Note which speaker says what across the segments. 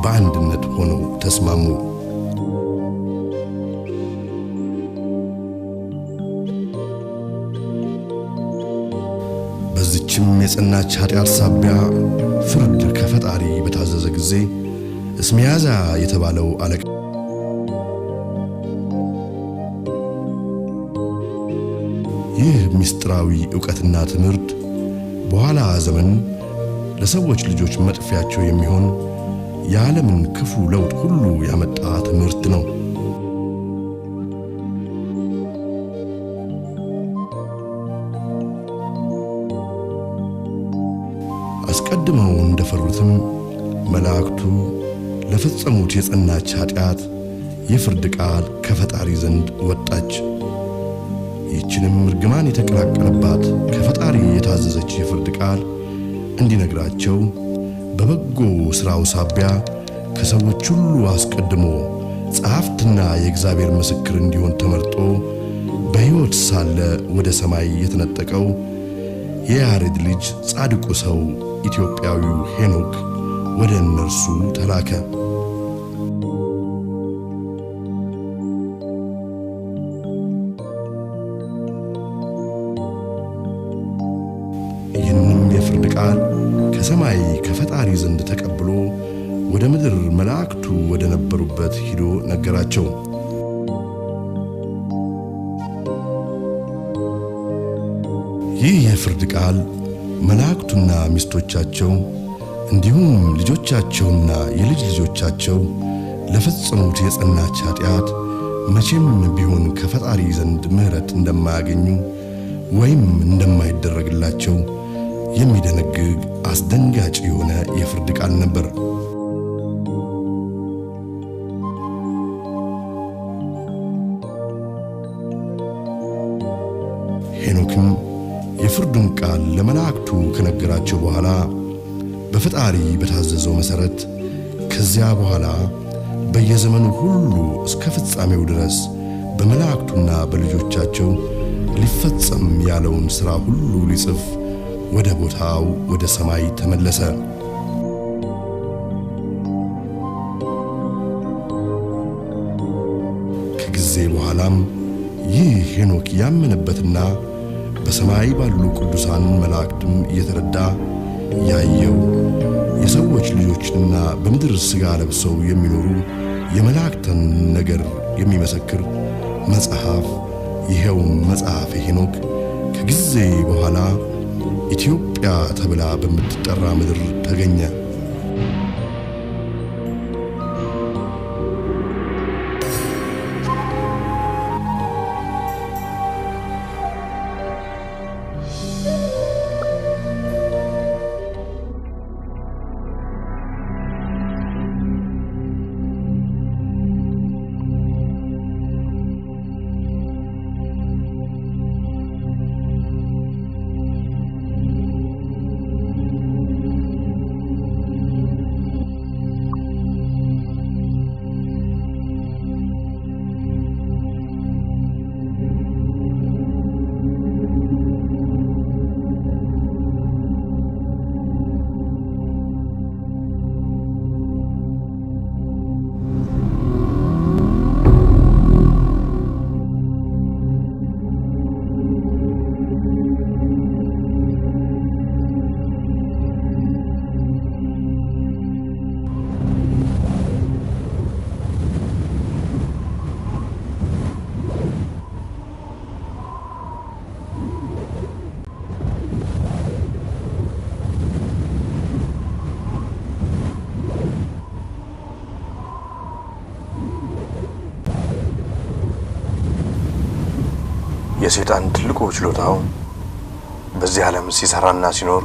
Speaker 1: በአንድነት ሆነው ተስማሙ። በዚህችም የጸናች ኃጢአት ሳቢያ ፍርድ ከፈጣሪ በታዘዘ ጊዜ እስሚያዛ የተባለው አለቃ ይህ ምስጢራዊ ዕውቀትና ትምህርት በኋላ ዘመን ለሰዎች ልጆች መጥፊያቸው የሚሆን የዓለምን ክፉ ለውጥ ሁሉ ያመጣ ትምህርት ነው። አስቀድመው እንደፈሩትም መላእክቱ ለፈጸሙት የጸናች ኃጢአት የፍርድ ቃል ከፈጣሪ ዘንድ ወጣች። ይህችንም እርግማን የተቀላቀለባት ከፈጣሪ የታዘዘች የፍርድ ቃል እንዲነግራቸው በበጎ ሥራው ሳቢያ ከሰዎች ሁሉ አስቀድሞ ጸሐፍትና የእግዚአብሔር ምስክር እንዲሆን ተመርጦ በሕይወት ሳለ ወደ ሰማይ የተነጠቀው የያሬድ ልጅ ጻድቁ ሰው ኢትዮጵያዊው ሄኖክ ወደ እነርሱ ተላከ። ይህንም የፍርድ ቃል ከሰማይ ከፈጣሪ ዘንድ ተቀብሎ ወደ ምድር መላእክቱ ወደ ነበሩበት ሂዶ ነገራቸው። ይህ የፍርድ ቃል መላእክቱና ሚስቶቻቸው እንዲሁም ልጆቻቸውና የልጅ ልጆቻቸው ለፈጸሙት የጸናች ኃጢአት መቼም ቢሆን ከፈጣሪ ዘንድ ምሕረት እንደማያገኙ ወይም እንደማይደረግላቸው የሚደነግግ አስደንጋጭ የሆነ የፍርድ ቃል ነበር። ሄኖክም የፍርዱን ቃል ለመላእክቱ ከነገራቸው በኋላ በፈጣሪ በታዘዘው መሠረት ከዚያ በኋላ በየዘመኑ ሁሉ እስከ ፍጻሜው ድረስ በመላእክቱና በልጆቻቸው ሊፈጸም ያለውን ሥራ ሁሉ ሊጽፍ ወደ ቦታው ወደ ሰማይ ተመለሰ። ከጊዜ በኋላም ይህ ሄኖክ ያመነበትና በሰማይ ባሉ ቅዱሳን መላእክትም እየተረዳ ያየው የሰዎች ልጆችንና በምድር ሥጋ ለብሰው የሚኖሩ የመላእክትን ነገር የሚመሰክር መጽሐፍ ይሄው መጽሐፈ ሄኖክ ከጊዜ በኋላ ኢትዮጵያ ተብላ በምትጠራ ምድር ተገኘ። የሰይጣን ትልቁ ችሎታው በዚህ ዓለም ሲሰራና ሲኖር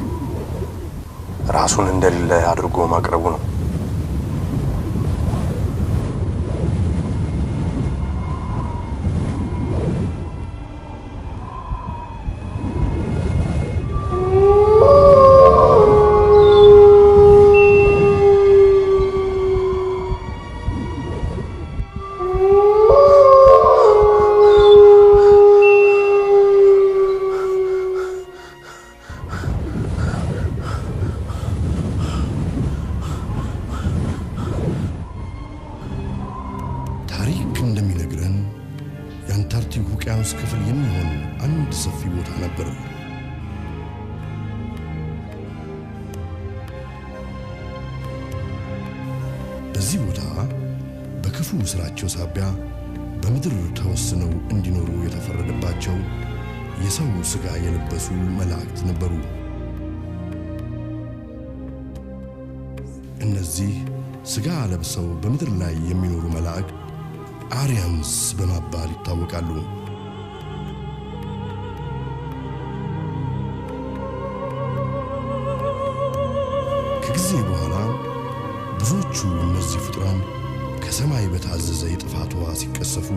Speaker 1: ራሱን እንደሌለ አድርጎ ማቅረቡ ነው። ውቅያኖስ ክፍል የሚሆን አንድ ሰፊ ቦታ ነበር። በዚህ ቦታ በክፉ ስራቸው ሳቢያ በምድር ተወስነው እንዲኖሩ የተፈረደባቸው የሰው ሥጋ የለበሱ መላእክት ነበሩ። እነዚህ ሥጋ ለብሰው በምድር ላይ የሚኖሩ መላእክት አሪያንስ በመባል ይታወቃሉ። ከጊዜ በኋላ ብዙዎቹ እነዚህ ፍጡራን ከሰማይ በታዘዘ የጥፋት ውሃ ሲቀሰፉ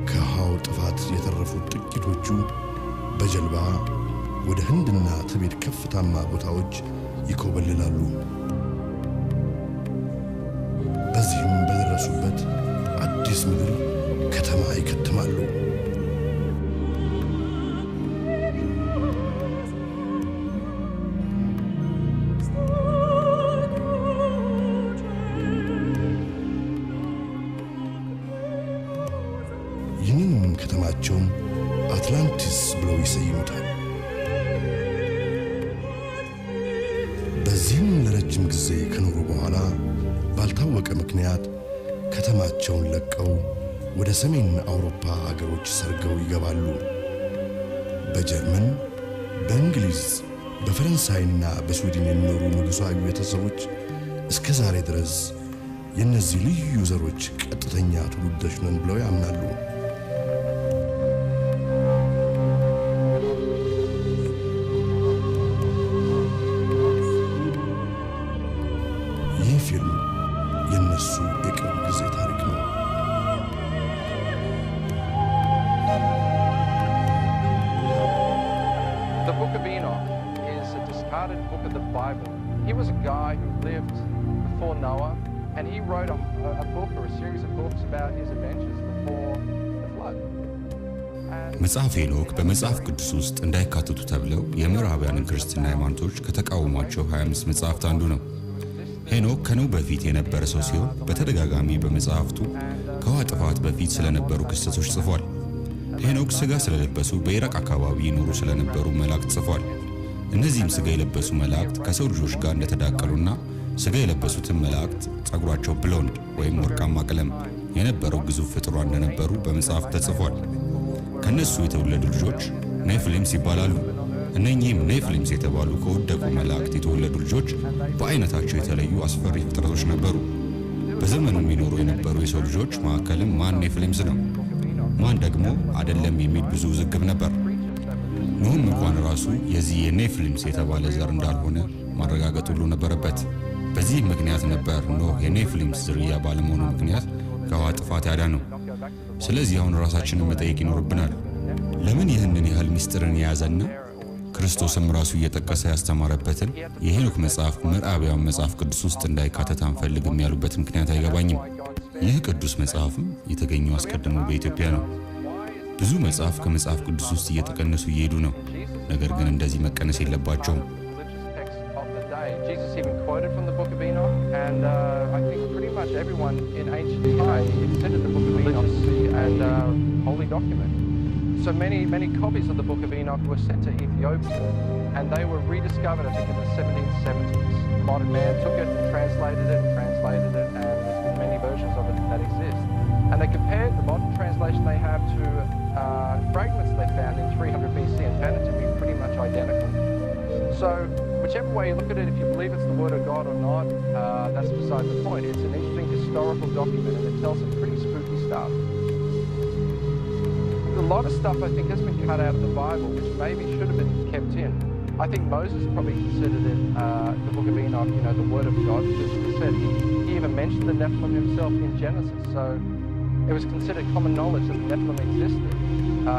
Speaker 1: ከውሃው ጥፋት የተረፉት ጥቂቶቹ በጀልባ ወደ ህንድና ትቤት ከፍታማ ቦታዎች ይኮበልላሉ። በዚህም በደረሱበት አዲስ ምድር ከተማ ይከተማሉ። ይህንን ከተማቸውን አትላንቲስ ብለው ይሰይሙታል። በዚህም ለረጅም ጊዜ ከኖሩ በኋላ ባልታወቀ ምክንያት ከተማቸውን ለቀው ወደ ሰሜን አውሮፓ ሀገሮች ሰርገው ይገባሉ። በጀርመን፣ በእንግሊዝ፣ በፈረንሳይና በስዊድን የሚኖሩ ንጉሣዊ ቤተሰቦች እስከ ዛሬ ድረስ የእነዚህ ልዩ ዘሮች ቀጥተኛ ትውልዶች ነን ብለው ያምናሉ። ይህ ፊልም የእነሱ የቅርብ ጊዜ ታሪክ ነው።
Speaker 2: The Book of Enoch is a discarded book of the Bible. He was a guy who lived before Noah, and he wrote a book or a series of books about his adventures before the flood.
Speaker 3: መጽሐፈ ሄኖክ በመጽሐፍ ቅዱስ ውስጥ እንዳይካተቱ ተብለው የምዕራባውያን ክርስትና ሃይማኖቶች ከተቃወሟቸው 25 መጽሐፍት አንዱ ነው። ሄኖክ ከኖህ በፊት የነበረ ሰው ሲሆን በተደጋጋሚ በመጽሐፍቱ ከውሃ ጥፋት በፊት ስለነበሩ ክስተቶች ጽፏል። ሄኖክ ሥጋ ስለለበሱ በኢራቅ አካባቢ ይኖሩ ስለነበሩ መላእክት ጽፏል። እነዚህም ሥጋ የለበሱ መላእክት ከሰው ልጆች ጋር እንደተዳቀሉና ሥጋ የለበሱትን መላእክት ጸጉራቸው ብሎንድ ወይም ወርቃማ ቀለም የነበረው ግዙፍ ፍጡራን እንደነበሩ በመጽሐፍ ተጽፏል። ከነሱ የተወለዱ ልጆች ኔፍሊምስ ይባላሉ። እነኚህም ኔፍሊምስ የተባሉ ከወደቁ መላእክት የተወለዱ ልጆች በአይነታቸው የተለዩ አስፈሪ ፍጥረቶች ነበሩ። በዘመኑ የሚኖሩ የነበሩ የሰው ልጆች መካከልም ማን ኔፍሊምስ ነው ማን ደግሞ አይደለም የሚል ብዙ ውዝግብ ነበር። ኖህም እንኳን ራሱ የዚህ የኔፍሊምስ የተባለ ዘር እንዳልሆነ ማረጋገጥ ሁሉ ነበረበት። በዚህ ምክንያት ነበር ኖህ የኔፍሊምስ ዝርያ ባለመሆኑ ምክንያት ከውሃ ጥፋት ያዳነው። ስለዚህ አሁን ራሳችንን መጠየቅ ይኖርብናል። ለምን ይህንን ያህል ምስጢርን የያዘና ክርስቶስም ራሱ እየጠቀሰ ያስተማረበትን የሄኖክ መጽሐፍ ምዕራባውያን መጽሐፍ ቅዱስ ውስጥ እንዳይካተት አንፈልግም ያሉበት ምክንያት አይገባኝም። ይህ ቅዱስ መጽሐፍም የተገኘው አስቀድሞ በኢትዮጵያ ነው። ብዙ መጽሐፍ ከመጽሐፍ ቅዱስ ውስጥ እየተቀነሱ እየሄዱ ነው። ነገር ግን እንደዚህ መቀነስ የለባቸውም።
Speaker 2: Jesus even quoted from the Book of Enoch, and I think pretty much everyone in ancient times considered the Book of Enoch and holy document. So many copies of the Book of Enoch were sent to Ethiopia, and they were rediscovered, I think, in the 1770s. Modern man took it and translated it, and there's many versions of it that exist. And they compared the modern translation they have to fragments they found in 300 BC and found it to be pretty much identical. So whichever way you look at it, if you believe it's the Word of God or not, that's beside the point. It's an interesting historical document, and it tells some pretty spooky stuff. A lot of stuff, I think, has been cut out of the Bible, which maybe should have been kept in. I think Moses probably considered it, the Book of Enoch, the Word of God, because he said he even mentioned the Nephilim himself in Genesis. So it was considered common knowledge that the Nephilim existed,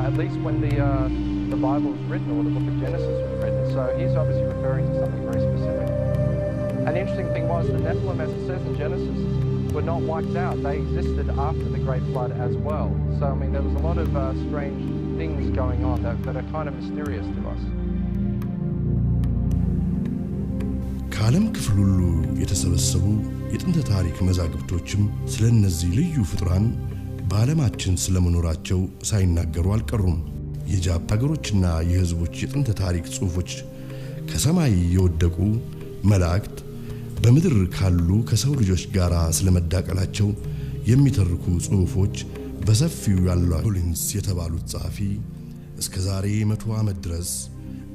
Speaker 2: at least when the Bible was written, or the Book of Genesis was written. So he's obviously referring to something very specific. And the interesting thing was the Nephilim, as it says in Genesis, were not wiped out. They existed after the Great Flood as well. So, I mean, there was a lot of strange things going on that are kind of mysterious to us.
Speaker 1: ከዓለም ክፍል ሁሉ የተሰበሰቡ የጥንት ታሪክ መዛግብቶችም ስለ እነዚህ ልዩ ፍጡራን በዓለማችን ስለመኖራቸው ሳይናገሩ አልቀሩም። የጃፓን ሀገሮችና የህዝቦች የጥንት ታሪክ ጽሑፎች ከሰማይ የወደቁ መላእክት በምድር ካሉ ከሰው ልጆች ጋር ስለመዳቀላቸው የሚተርኩ ጽሑፎች በሰፊው ያሉ ኮሊንስ የተባሉት ጸሐፊ እስከ ዛሬ 100 ዓመት ድረስ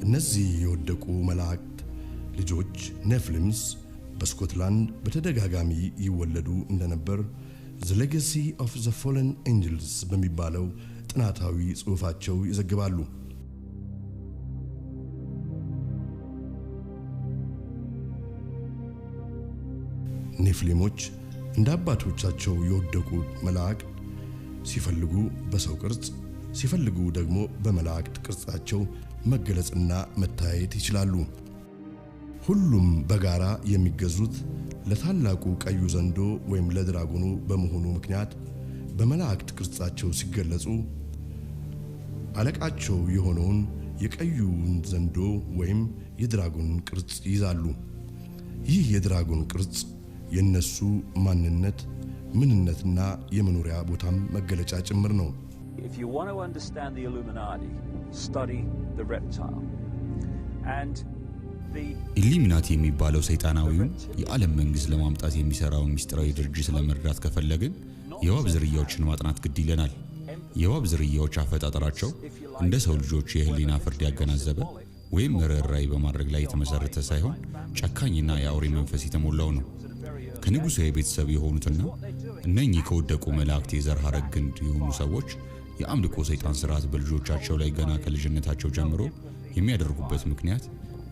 Speaker 1: እነዚህ የወደቁ መላእክት ልጆች ኔፍሊምስ በስኮትላንድ በተደጋጋሚ ይወለዱ እንደነበር The Legacy of the Fallen Angels በሚባለው ጥናታዊ ጽሑፋቸው ይዘግባሉ። ኔፍሊሞች እንደ አባቶቻቸው የወደቁ መላእክት ሲፈልጉ በሰው ቅርጽ ሲፈልጉ ደግሞ በመላእክት ቅርጻቸው መገለጽና መታየት ይችላሉ። ሁሉም በጋራ የሚገዙት ለታላቁ ቀዩ ዘንዶ ወይም ለድራጎኑ በመሆኑ ምክንያት በመላእክት ቅርጻቸው ሲገለጹ አለቃቸው የሆነውን የቀዩን ዘንዶ ወይም የድራጎን ቅርጽ ይዛሉ። ይህ የድራጎን ቅርጽ የነሱ ማንነት ምንነትና የመኖሪያ ቦታም መገለጫ ጭምር ነው።
Speaker 4: If you want to understand the Illuminati, study the reptile. And
Speaker 3: ኢሉሚናቲ የሚባለው ሰይጣናዊውን የዓለም መንግሥት ለማምጣት የሚሰራውን ሚስጥራዊ ድርጅት ለመረዳት ከፈለግን የእባብ ዝርያዎችን ማጥናት ግድ ይለናል። የእባብ ዝርያዎች አፈጣጠራቸው እንደ ሰው ልጆች የህሊና ፍርድ ያገናዘበ ወይም ርኅራኄ በማድረግ ላይ የተመሰረተ ሳይሆን ጨካኝና የአውሬ መንፈስ የተሞላው ነው። ከንጉሣዊ ቤተሰብ የሆኑትና እነኚህ ከወደቁ መላእክት የዘር ሐረግ ግንድ የሆኑ ሰዎች የአምልኮ ሰይጣን ሥርዓት በልጆቻቸው ላይ ገና ከልጅነታቸው ጀምሮ የሚያደርጉበት ምክንያት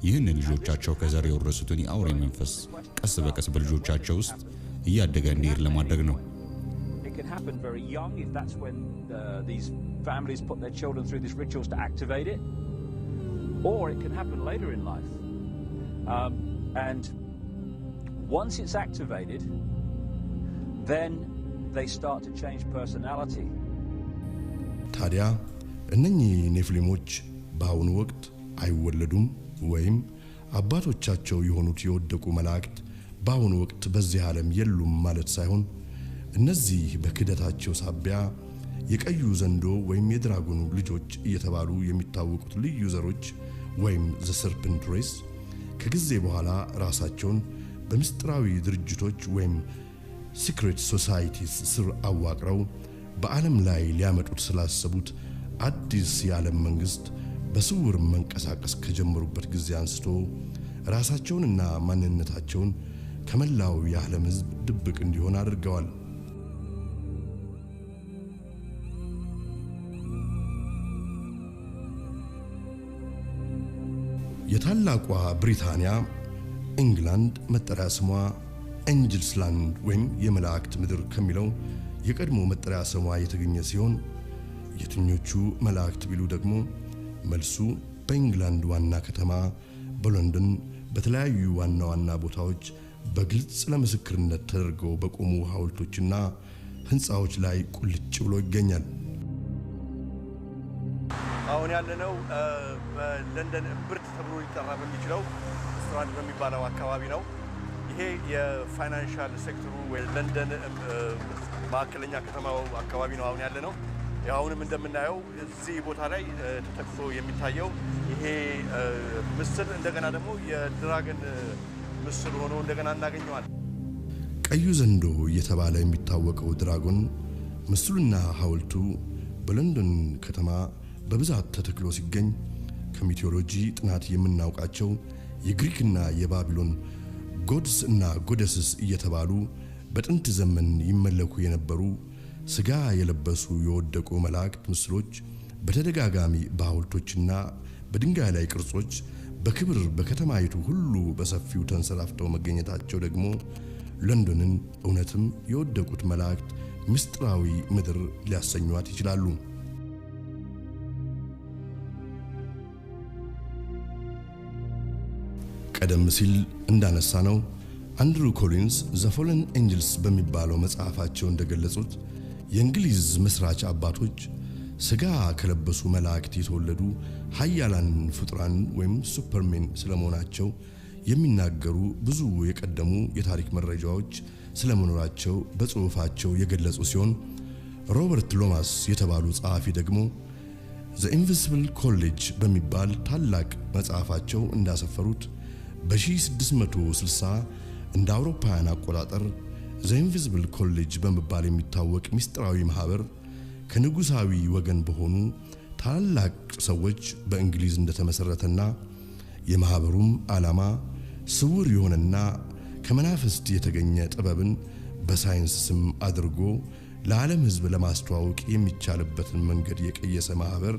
Speaker 3: ይህን ልጆቻቸው ከዘር የወረሱትን የአውሬ መንፈስ ቀስ በቀስ በልጆቻቸው ውስጥ እያደገ እንዲሄድ ለማድረግ ነው።
Speaker 4: it can happen very young if that's when these families put their children through these rituals to activate it, or it can happen later in life. And once it's activated, then they start to change personality.
Speaker 1: ታዲያ እነኚህ ኔፍሊሞች በአሁኑ ወቅት አይወለዱም ወይም አባቶቻቸው የሆኑት የወደቁ መላእክት በአሁኑ ወቅት በዚህ ዓለም የሉም ማለት ሳይሆን እነዚህ በክደታቸው ሳቢያ የቀዩ ዘንዶ ወይም የድራጎኑ ልጆች እየተባሉ የሚታወቁት ልዩ ዘሮች ወይም the serpent race ከጊዜ በኋላ ራሳቸውን በምስጢራዊ ድርጅቶች ወይም secret societies ስር አዋቅረው በዓለም ላይ ሊያመጡት ስላሰቡት አዲስ የዓለም መንግሥት በስውር መንቀሳቀስ ከጀመሩበት ጊዜ አንስቶ ራሳቸውንና ማንነታቸውን ከመላው የዓለም ሕዝብ ድብቅ እንዲሆን አድርገዋል። የታላቋ ብሪታንያ ኢንግላንድ መጠሪያ ስሟ ኤንጅልስ ላንድ ወይም የመላእክት ምድር ከሚለው የቀድሞ መጠሪያ ስሟ የተገኘ ሲሆን የትኞቹ መላእክት ቢሉ ደግሞ መልሱ በኢንግላንድ ዋና ከተማ በለንደን በተለያዩ ዋና ዋና ቦታዎች በግልጽ ለምስክርነት ተደርገው በቆሙ ሐውልቶችና ህንጻዎች ላይ ቁልጭ ብሎ ይገኛል።
Speaker 5: አሁን ያለነው በለንደን እምብርት ተብሎ ሊጠራ በሚችለው ስትራንድ በሚባለው አካባቢ ነው። ይሄ የፋይናንሻል ሴክተሩ ወይ ለንደን ማዕከለኛ ከተማው አካባቢ ነው አሁን ያለነው። ያውንም እንደምናየው እዚህ ቦታ ላይ ተተክሎ የሚታየው ይሄ ምስል እንደገና ደግሞ የድራገን ምስል ሆኖ እንደገና እናገኘዋለን።
Speaker 1: ቀዩ ዘንዶ እየተባለ የሚታወቀው ድራጎን ምስሉና ሐውልቱ በለንደን ከተማ በብዛት ተተክሎ ሲገኝ ከሚቲዮሎጂ ጥናት የምናውቃቸው የግሪክና የባቢሎን ጎድስ እና ጎደስስ እየተባሉ በጥንት ዘመን ይመለኩ የነበሩ ስጋ የለበሱ የወደቁ መላእክት ምስሎች በተደጋጋሚ በሐውልቶችና በድንጋይ ላይ ቅርጾች በክብር በከተማይቱ ሁሉ በሰፊው ተንሰራፍተው መገኘታቸው ደግሞ ለንደንን እውነትም የወደቁት መላእክት ምስጢራዊ ምድር ሊያሰኟት ይችላሉ። ቀደም ሲል እንዳነሳነው አንድሩ ኮሊንስ The Fallen Angels በሚባለው መጽሐፋቸው እንደገለጹት የእንግሊዝ መስራች አባቶች ስጋ ከለበሱ መላእክት የተወለዱ ኃያላን ፍጡራን ወይም ሱፐርሜን ስለመሆናቸው የሚናገሩ ብዙ የቀደሙ የታሪክ መረጃዎች ስለመኖራቸው በጽሑፋቸው የገለጹ ሲሆን ሮበርት ሎማስ የተባሉ ጸሐፊ ደግሞ ዘ ኢንቪዚብል ኮሌጅ በሚባል ታላቅ መጽሐፋቸው እንዳሰፈሩት በ1660 እንደ አውሮፓውያን አቆጣጠር ዘ ኢንቪዚብል ኮሌጅ በመባል የሚታወቅ ሚስጥራዊ ማህበር ከንጉሳዊ ወገን በሆኑ ታላቅ ሰዎች በእንግሊዝ እንደተመሰረተና የማህበሩም ዓላማ ስውር የሆነና ከመናፍስት የተገኘ ጥበብን በሳይንስ ስም አድርጎ ለዓለም ሕዝብ ለማስተዋወቅ የሚቻልበትን መንገድ የቀየሰ ማህበር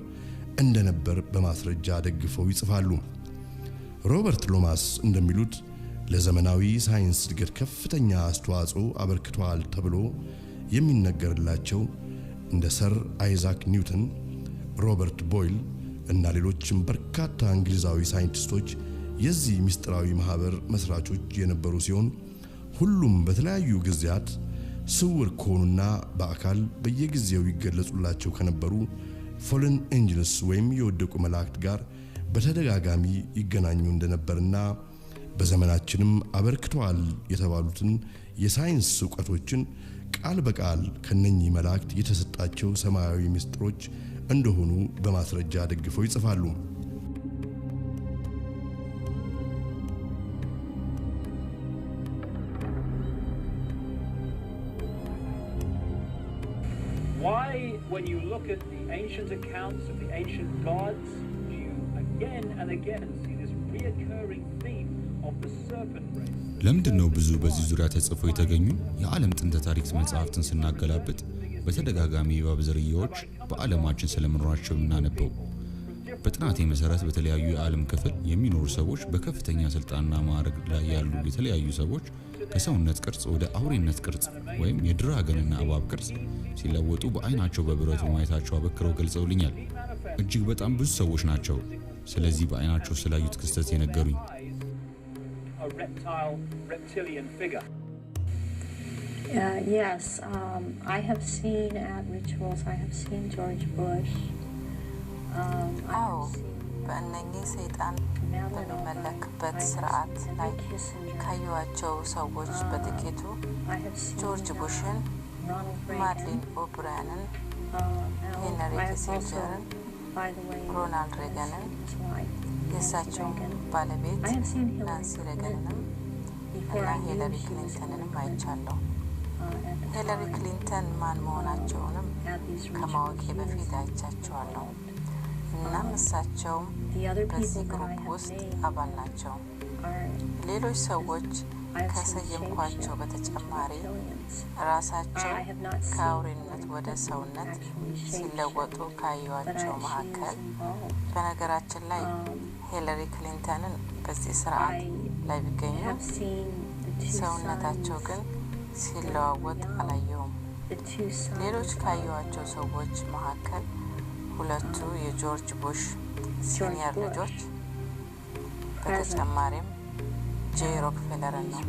Speaker 1: እንደነበር በማስረጃ ደግፈው ይጽፋሉ። ሮበርት ሎማስ እንደሚሉት ለዘመናዊ ሳይንስ እድገት ከፍተኛ አስተዋጽኦ አበርክተዋል ተብሎ የሚነገርላቸው እንደ ሰር አይዛክ ኒውተን፣ ሮበርት ቦይል እና ሌሎችም በርካታ እንግሊዛዊ ሳይንቲስቶች የዚህ ሚስጥራዊ ማህበር መስራቾች የነበሩ ሲሆን ሁሉም በተለያዩ ጊዜያት ስውር ከሆኑና በአካል በየጊዜው ይገለጹላቸው ከነበሩ ፎለን ኤንጅልስ ወይም የወደቁ መላእክት ጋር በተደጋጋሚ ይገናኙ እንደነበርና በዘመናችንም አበርክተዋል የተባሉትን የሳይንስ ዕውቀቶችን ቃል በቃል ከነኚህ መላእክት የተሰጣቸው ሰማያዊ ምስጢሮች እንደሆኑ በማስረጃ ደግፈው ይጽፋሉ።
Speaker 4: Why, when you look at the ancient accounts of the ancient gods, do you again and again see this reoccurring theme of the serpent race?
Speaker 3: ለምንድነው ብዙ በዚህ ዙሪያ ተጽፈው የተገኙ የዓለም ጥንተ ታሪክ መጻሕፍትን ስናገላብጥ በተደጋጋሚ የእባብ ዝርያዎች በዓለማችን ስለመኖራቸው እናነበው? በጥናቴ መሰረት በተለያዩ የዓለም ክፍል የሚኖሩ ሰዎች በከፍተኛ ስልጣንና ማዕረግ ላይ ያሉ የተለያዩ ሰዎች ከሰውነት ቅርጽ ወደ አውሬነት ቅርጽ ወይም የድራገንና እባብ ቅርጽ ሲለወጡ በአይናቸው በብረቱ ማየታቸው አበክረው ገልጸውልኛል። እጅግ በጣም ብዙ ሰዎች ናቸው ስለዚህ በአይናቸው ስላዩት ክስተት የነገሩኝ።
Speaker 4: Reptilian figure.
Speaker 6: Yes, I have seen at rituals, I have seen George Bush.
Speaker 7: በእነኚህ ሰይጣን በሚመለክበት ስርዓት ላይ ካዩዋቸው ሰዎች በጥቂቱ ጆርጅ ቡሽን፣ ማድሊን ኦብራያንን፣ ሄንሪ ኪሲንጀርን፣ ሮናልድ ሬገንን፣ የእሳቸው ባለቤት ናንሲ ሬገንንም እና ሂለሪ ክሊንተንንም አይቻለሁ። ሂለሪ ክሊንተን ማን መሆናቸውንም ከማወቄ በፊት አይቻቸዋለሁ። እናም እሳቸውም በዚህ ግሩፕ ውስጥ አባል ናቸው። ሌሎች ሰዎች ከሰየምኳቸው በተጨማሪ ራሳቸው ከአውሬነት ወደ ሰውነት ሲለወጡ ካዩዋቸው መካከል በነገራችን ላይ ሂለሪ ክሊንተንን በዚህ ስርዓት ላይ ቢገኙ ሰውነታቸው ግን ሲለዋወጥ አላየሁም። ሌሎች ካዩዋቸው ሰዎች መካከል ሁለቱ የጆርጅ ቡሽ ሲኒየር ልጆች በተጨማሪም ጄ ሮክፌለር ነው።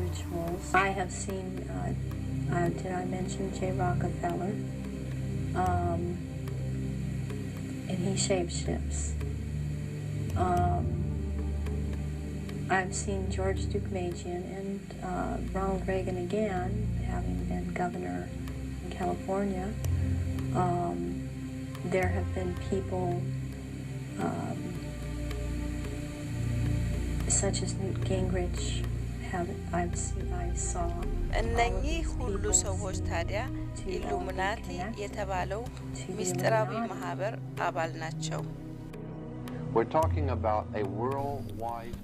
Speaker 6: I have seen did I mention J. Rockefeller? And he shapeshifts. I've seen George Deukmejian and Ronald Reagan again, having been governor in California. There have been people such as Newt Gingrich. I saw.
Speaker 7: እነኚህ ሁሉ ሰዎች ታዲያ ኢሉሚናቲ የተባለው ሚስጥራዊ ማህበር አባል ናቸው።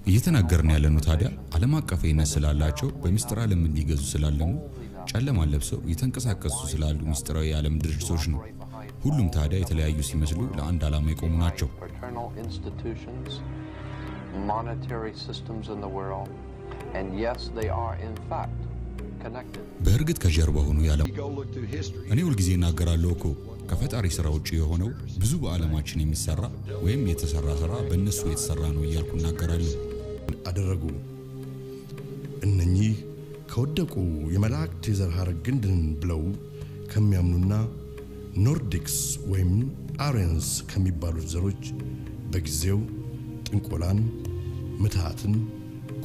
Speaker 3: እየተናገርን ያለነው ታዲያ ዓለም አቀፋዊነት ስላላቸው በሚስጥር ዓለም እንዲገዙ ስላለሙ ጨለማ ለብሰው የተንቀሳቀሱ ስላሉ ሚስጥራዊ የዓለም ድርጅቶች ነው። ሁሉም ታዲያ የተለያዩ ሲመስሉ ለአንድ ዓላማ የቆሙ ናቸው።
Speaker 2: monetary systems in the world, and yes, they are in fact connected.
Speaker 3: በእርግጥ ከጀርባ ሆኖ ያለው እኔ ሁልጊዜ እናገራለሁ እኮ ከፈጣሪ ስራ ውጪ የሆነው ብዙ በዓለማችን የሚሰራ ወይም የተሰራ ስራ በእነሱ የተሰራ ነው እያልኩ እናገራለሁ።
Speaker 1: አደረጉ። እነኚህ ከወደቁ የመላእክት የዘር ሐረግ ግንድን ብለው ከሚያምኑና ኖርዲክስ ወይም አሪያንስ ከሚባሉት ዘሮች በጊዜው ጥንቆላን፣ ምትሃትን፣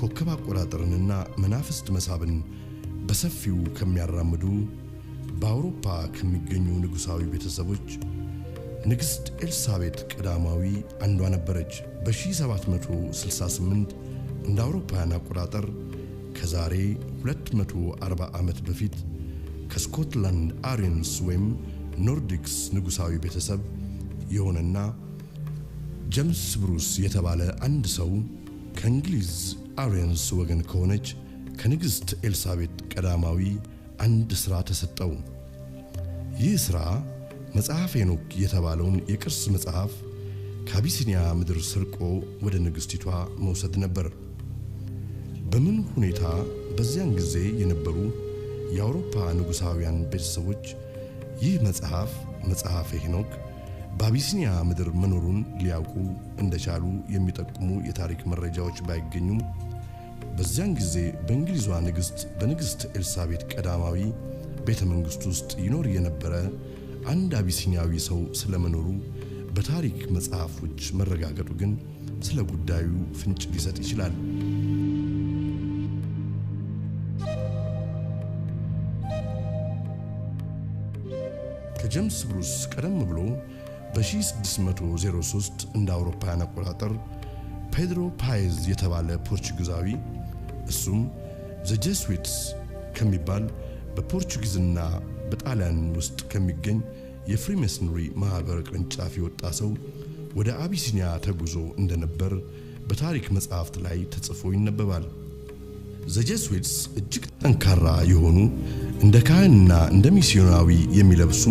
Speaker 1: ኮከብ አቆጣጠርንና መናፍስት መሳብን በሰፊው ከሚያራምዱ በአውሮፓ ከሚገኙ ንጉሳዊ ቤተሰቦች ንግሥት ኤልሳቤጥ ቀዳማዊ አንዷ ነበረች። በ1768 እንደ አውሮፓውያን አቆጣጠር ከዛሬ 240 ዓመት በፊት ከስኮትላንድ አሪየንስ ወይም ኖርዲክስ ንጉሳዊ ቤተሰብ የሆነና ጄምስ ብሩስ የተባለ አንድ ሰው ከእንግሊዝ አሪየንስ ወገን ከሆነች ከንግሥት ኤልሳቤጥ ቀዳማዊ አንድ ሥራ ተሰጠው። ይህ ሥራ መጽሐፈ ሄኖክ የተባለውን የቅርስ መጽሐፍ ከአቢሲኒያ ምድር ሰርቆ ወደ ንግሥቲቷ መውሰድ ነበር። በምን ሁኔታ በዚያን ጊዜ የነበሩ የአውሮፓ ንጉሳውያን ቤተሰቦች ይህ መጽሐፈ ሄኖክ በአቢሲኒያ ምድር መኖሩን ሊያውቁ እንደቻሉ የሚጠቁሙ የታሪክ መረጃዎች ባይገኙም በዚያን ጊዜ በእንግሊዟ ንግሥት በንግሥት ኤልሳቤጥ ቀዳማዊ ቤተ መንግሥት ውስጥ ይኖር የነበረ አንድ አቢሲኒያዊ ሰው ስለመኖሩ በታሪክ መጽሐፎች መረጋገጡ ግን ስለ ጉዳዩ ፍንጭ ሊሰጥ ይችላል። ከጄምስ ብሩስ ቀደም ብሎ በ1603 እንደ አውሮፓውያን አቆጣጠር ፔድሮ ፓይዝ የተባለ ፖርቹጊዛዊ እሱም ዘ ጄሱዊትስ ከሚባል በፖርቹጊዝና በጣሊያን ውስጥ ከሚገኝ የፍሪሜሰንሪ ማህበር ቅርንጫፍ የወጣ ሰው ወደ አቢሲኒያ ተጉዞ እንደነበር በታሪክ መጽሐፍት ላይ ተጽፎ ይነበባል። ዘ ጄሱዊትስ እጅግ ጠንካራ የሆኑ እንደ ካህንና እንደ ሚስዮናዊ የሚለብሱ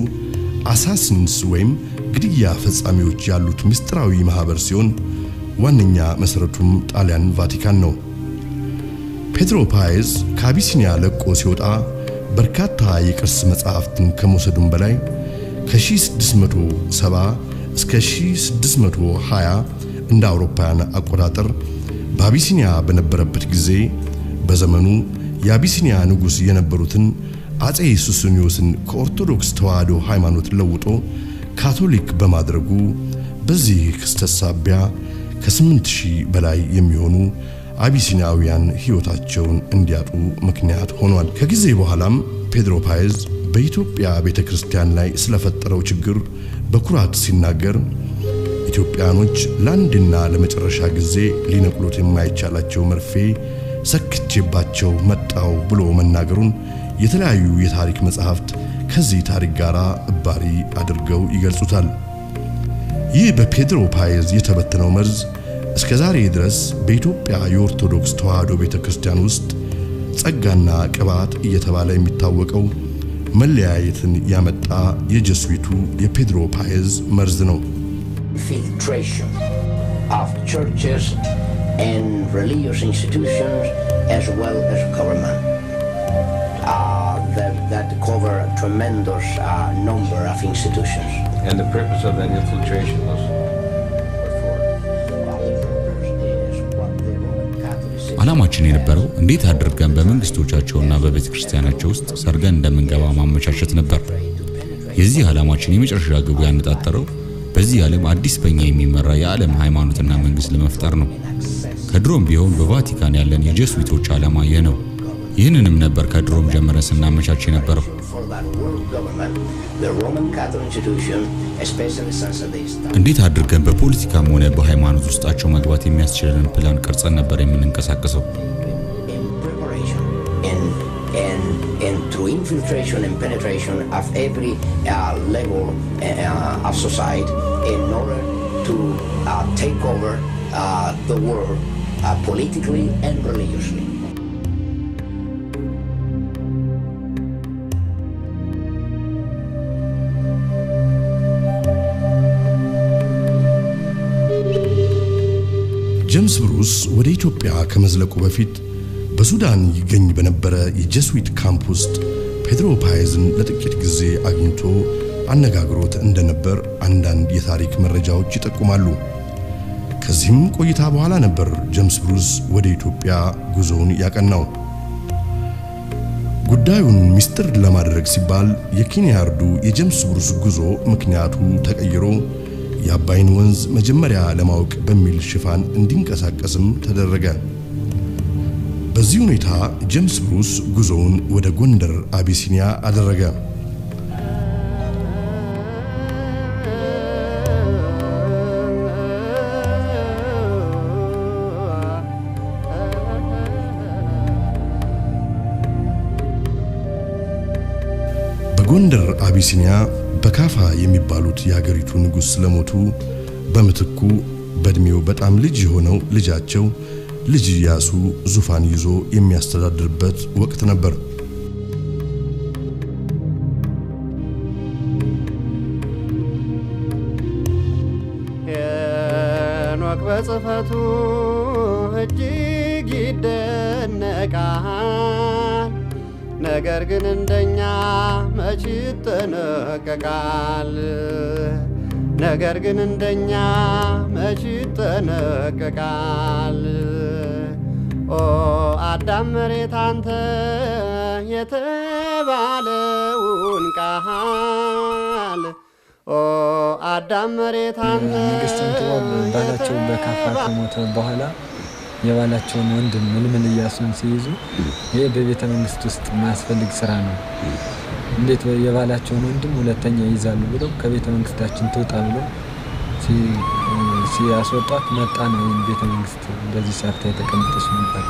Speaker 1: አሳሲንስ ወይም ግድያ ፈጻሚዎች ያሉት ምስጢራዊ ማህበር ሲሆን ዋነኛ መሰረቱም ጣሊያን ቫቲካን ነው። ፔድሮ ፓይዝ ከአቢሲኒያ ለቆ ሲወጣ በርካታ የቅርስ መጽሐፍትን ከመውሰዱም በላይ ከ1670 እስከ 1620 እንደ አውሮፓውያን አቆጣጠር በአቢሲኒያ በነበረበት ጊዜ በዘመኑ የአቢሲኒያ ንጉስ የነበሩትን አጼ ሱስንዮስን ከኦርቶዶክስ ተዋህዶ ሃይማኖት ለውጦ ካቶሊክ በማድረጉ በዚህ ክስተት ሳቢያ ከ8000 በላይ የሚሆኑ አቢሲኒያውያን ሕይወታቸውን እንዲያጡ ምክንያት ሆኗል። ከጊዜ በኋላም ፔድሮ ፓይዝ በኢትዮጵያ ቤተክርስቲያን ላይ ስለፈጠረው ችግር በኩራት ሲናገር ኢትዮጵያኖች ለአንድና ለመጨረሻ ጊዜ ሊነቅሉት የማይቻላቸው መርፌ ሰክቼባቸው መጣው ብሎ መናገሩን የተለያዩ የታሪክ መጽሐፍት ከዚህ ታሪክ ጋር እባሪ አድርገው ይገልጹታል። ይህ በፔድሮ ፓይዝ የተበተነው መርዝ እስከዛሬ ድረስ በኢትዮጵያ የኦርቶዶክስ ተዋህዶ ቤተክርስቲያን ውስጥ ጸጋና ቅባት እየተባለ የሚታወቀው መለያየትን ያመጣ የጄሱዊቱ የፔድሮ ፓይዝ መርዝ ነው።
Speaker 8: Infiltration of churches and religious institutions as well as government that cover a tremendous number of institutions.
Speaker 9: And the purpose of that infiltration was
Speaker 3: ዓላማችን የነበረው እንዴት አድርገን በመንግስቶቻቸውና በቤተክርስቲያናቸው ውስጥ ሰርገን እንደምንገባ ማመቻቸት ነበር። የዚህ ዓላማችን የመጨረሻ ግቡ ያነጣጠረው በዚህ ዓለም አዲስ በእኛ የሚመራ የዓለም ሃይማኖትና መንግስት ለመፍጠር ነው። ከድሮም ቢሆን በቫቲካን ያለን የጄሱዊቶች ዓላማ ይህ ነው። ይህንንም ነበር ከድሮም ጀምረን ስናመቻች የነበረው። እንዴት አድርገን በፖለቲካም ሆነ በሃይማኖት ውስጣቸው መግባት የሚያስችለን ፕላን ቀርጸን ነበር የምንንቀሳቀሰው።
Speaker 8: And through infiltration and penetration of every level of society in order to take over the world politically and religiously.
Speaker 1: ጄምስ ብሩስ ወደ ኢትዮጵያ ከመዝለቁ በፊት በሱዳን ይገኝ በነበረ የጄሱዊት ካምፕ ውስጥ ፔድሮ ፓይዝን ለጥቂት ጊዜ አግኝቶ አነጋግሮት እንደነበር አንዳንድ የታሪክ መረጃዎች ይጠቁማሉ። ከዚህም ቆይታ በኋላ ነበር ጄምስ ብሩስ ወደ ኢትዮጵያ ጉዞውን ያቀናው። ጉዳዩን ሚስጥር ለማድረግ ሲባል የኬንያርዱ የጄምስ ብሩስ ጉዞ ምክንያቱ ተቀይሮ የአባይን ወንዝ መጀመሪያ ለማወቅ በሚል ሽፋን እንዲንቀሳቀስም ተደረገ። በዚህ ሁኔታ ጄምስ ብሩስ ጉዞውን ወደ ጎንደር አቢሲኒያ አደረገ። በጎንደር አቢሲኒያ በካፋ የሚባሉት የሀገሪቱ ንጉስ ስለሞቱ በመትኩ በእድሜው በጣም ልጅ የሆነው ልጃቸው ልጅ ኢያሱ ዙፋን ይዞ የሚያስተዳድርበት ወቅት ነበር።
Speaker 10: ሄኖክ በጽፈቱ እጅግ ይደነቃል። ነገር ግን እንደኛ መች ይጠነቀቃል? ነገር ግን እንደኛ መች ይጠነቀቃል? ኦ አዳም መሬት አንተ የተባለውን ቃል ኦ አዳም መሬት አንተ
Speaker 11: መንግሥት ባላቸው በካፋ ከሞተ በኋላ የባላቸውን ወንድም ምልምል ኢያሱን ሲይዙ ይሄ በቤተ መንግሥት ውስጥ ማስፈልግ ስራ ነው። እንዴት የባላቸውን ወንድም ሁለተኛ ይዛሉ ብለው ከቤተ መንግሥታችን ተውጣ ብለው ሲያስወጣት መጣ ነው ቤተ መንግሥት በዚህ ሰዓት የተቀመጠች ነበር።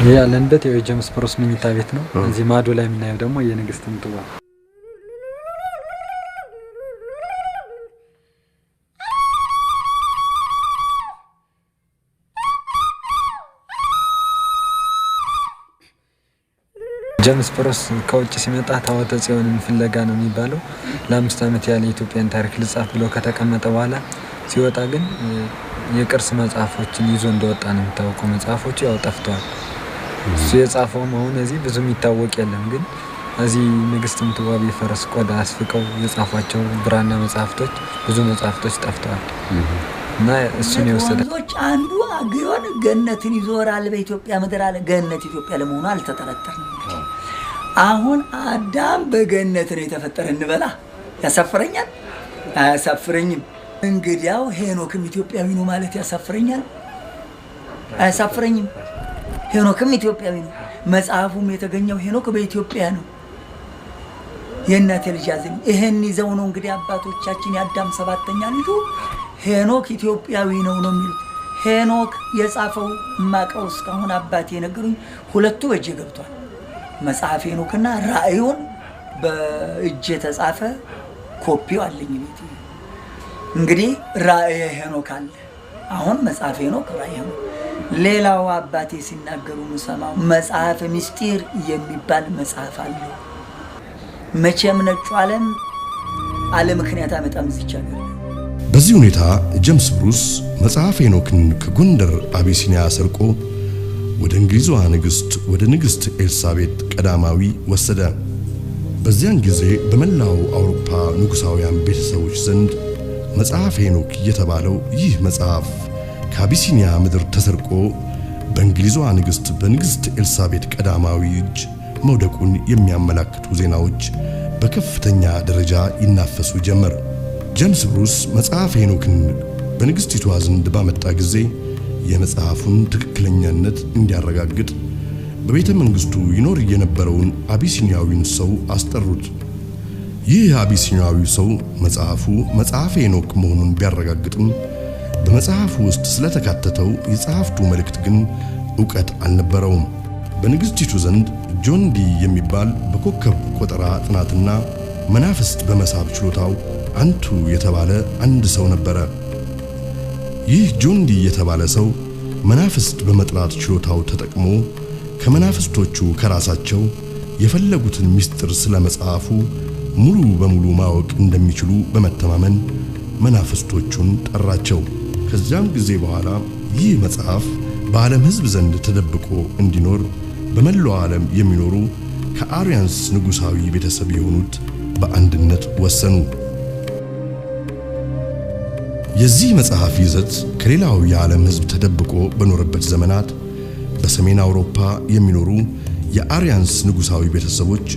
Speaker 11: ይሄ ያለንበት የጀምስ ፕሮስ መኝታ ቤት ነው። እዚህ ማዶ ላይ የምናየው ደግሞ የንግስት ምጥዋ ጀምስ ፕሮስ ከውጭ ሲመጣ ታወተ ጽዮንን ፍለጋ ነው የሚባለው። ለ5 ዓመት ያለ ኢትዮጵያን ታሪክ ልጻፍ ብሎ ከተቀመጠ በኋላ ሲወጣ ግን የቅርስ መጽሐፎችን ይዞ እንደወጣ ነው የሚታወቀው። መጽሐፎቹ ያው ጠፍተዋል። እሱ የጻፈው አሁን እዚህ ብዙ የሚታወቅ የለም። ግን እዚህ ንግስት ምጥዋ የፈረስ ቆዳ አስፍቀው የጻፏቸው ብራና መጽሐፍቶች ብዙ መጽሐፍቶች ጠፍተዋል እና እሱን የወሰደ
Speaker 12: አንዱ አግዮን ገነትን ይዞራል በኢትዮጵያ ምድር አለ። ገነት ኢትዮጵያ ለመሆኑ አልተጠረጠርንም። አሁን አዳም በገነት ነው የተፈጠረ እንበላ ያሳፍረኛል? አያሳፍረኝም። እንግዲያው ሄኖክም ኢትዮጵያዊ ነው ማለት ያሳፍረኛል? አያሳፍረኝም። ሄኖክም ኢትዮጵያዊ ነው። መጽሐፉም የተገኘው ሄኖክ በኢትዮጵያ ነው። የእናቴ ልጅ ያዘኝ ይሄን ይዘው ነው እንግዲህ አባቶቻችን ያዳም 7ኛ ልጁ ሄኖክ ኢትዮጵያዊ ነው የሚሉት። ሄኖክ የጻፈው ማቀው እስካሁን አባቴ ነገሩኝ ሁለቱ በእጄ ገብቷል። መጽሐፍ ሄኖክና ራእዩን በእጄ ተጻፈ ኮፒው አለኝ ቤት። እንግዲህ ራእየ ሄኖክ አለ። አሁን መጽሐፍ ሄኖክ ራእየ ሄኖክ። ሌላው አባቴ ሲናገሩ ምሰማው መጽሐፍ ምስጢር የሚባል መጽሐፍ አለ። መቼም ነጩ ዓለም አለ ምክንያት አመጣም ዝቻለ።
Speaker 1: በዚህ ሁኔታ ጀምስ ብሩስ መጽሐፍ ሄኖክን ከጎንደር አቢሲኒያ ሰርቆ ወደ እንግሊዟ ንግስት ወደ ንግስት ኤልሳቤጥ ቀዳማዊ ወሰደ። በዚያን ጊዜ በመላው አውሮፓ ንጉሳውያን ቤተሰቦች ዘንድ መጽሐፍ ሄኖክ የተባለው ይህ መጽሐፍ ከአቢሲኒያ ምድር ተሰርቆ በእንግሊዟ ንግስት በንግስት ኤልሳቤጥ ቀዳማዊ እጅ መውደቁን የሚያመላክቱ ዜናዎች በከፍተኛ ደረጃ ይናፈሱ ጀመር። ጀምስ ብሩስ መጽሐፍ ሄኖክን በንግስቲቷ ዘንድ ባመጣ ጊዜ የመጽሐፉን ትክክለኛነት እንዲያረጋግጥ በቤተ መንግስቱ ይኖር የነበረውን አቢሲኒያዊን ሰው አስጠሩት። ይህ አቢሲኒያዊ ሰው መጽሐፉ መጽሐፍ ሄኖክ መሆኑን ቢያረጋግጥም በመጽሐፉ ውስጥ ስለተካተተው የጸሐፍቱ መልእክት ግን ዕውቀት አልነበረውም። በንግስቲቱ ዘንድ ጆን ዲ የሚባል በኮከብ ቆጠራ ጥናትና መናፍስት በመሳብ ችሎታው አንቱ የተባለ አንድ ሰው ነበረ። ይህ ጆን ዲ የተባለ ሰው መናፍስት በመጥራት ችሎታው ተጠቅሞ ከመናፍስቶቹ ከራሳቸው የፈለጉትን ምስጢር ስለመጽሐፉ ሙሉ በሙሉ ማወቅ እንደሚችሉ በመተማመን መናፍስቶቹን ጠራቸው። ከዚያም ጊዜ በኋላ ይህ መጽሐፍ በዓለም ሕዝብ ዘንድ ተደብቆ እንዲኖር በመላው ዓለም የሚኖሩ ከአርያንስ ንጉሳዊ ቤተሰብ የሆኑት በአንድነት ወሰኑ። የዚህ መጽሐፍ ይዘት ከሌላው የዓለም ሕዝብ ተደብቆ በኖረበት ዘመናት በሰሜን አውሮፓ የሚኖሩ የአርያንስ ንጉሳዊ ቤተሰቦች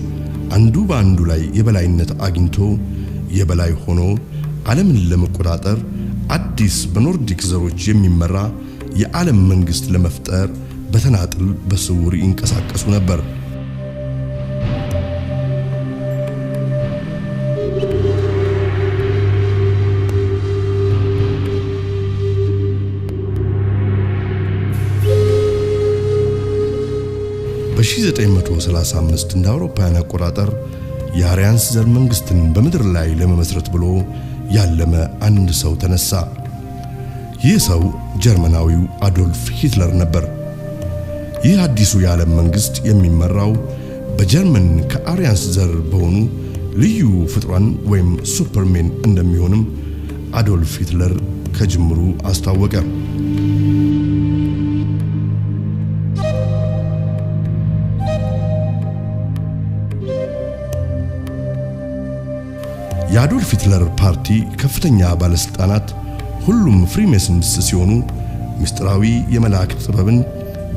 Speaker 1: አንዱ በአንዱ ላይ የበላይነት አግኝቶ የበላይ ሆኖ ዓለምን ለመቆጣጠር አዲስ በኖርዲክ ዘሮች የሚመራ የዓለም መንግስት ለመፍጠር በተናጥል በስውር ይንቀሳቀሱ ነበር። በ1935 እንደ አውሮፓውያን አቆጣጠር የአሪያንስ ዘር መንግስትን በምድር ላይ ለመመስረት ብሎ ያለመ አንድ ሰው ተነሳ። ይህ ሰው ጀርመናዊው አዶልፍ ሂትለር ነበር። ይህ አዲሱ የዓለም መንግስት የሚመራው በጀርመን ከአሪያንስ ዘር በሆኑ ልዩ ፍጥሯን ወይም ሱፐርሜን እንደሚሆንም አዶልፍ ሂትለር ከጅምሩ አስታወቀ። የአዶልፍ ሂትለር ፓርቲ ከፍተኛ ባለስልጣናት ሁሉም ፍሪሜሰንስ ሲሆኑ ምስጢራዊ የመላእክት ጥበብን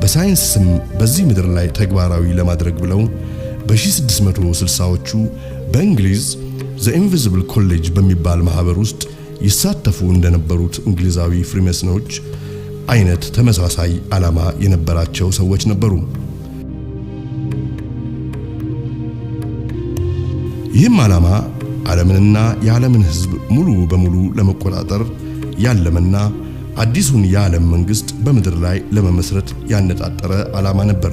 Speaker 1: በሳይንስ ስም በዚህ ምድር ላይ ተግባራዊ ለማድረግ ብለው በ1660ዎቹ በእንግሊዝ ዘ ኢንቪዚብል ኮሌጅ በሚባል ማህበር ውስጥ ይሳተፉ እንደነበሩት እንግሊዛዊ ፍሪሜሰኖች አይነት ተመሳሳይ ዓላማ የነበራቸው ሰዎች ነበሩ። ይህም ዓላማ ዓለምንና የዓለምን ህዝብ ሙሉ በሙሉ ለመቆጣጠር ያለመና አዲሱን የዓለም መንግስት በምድር ላይ ለመመስረት ያነጣጠረ ዓላማ ነበር።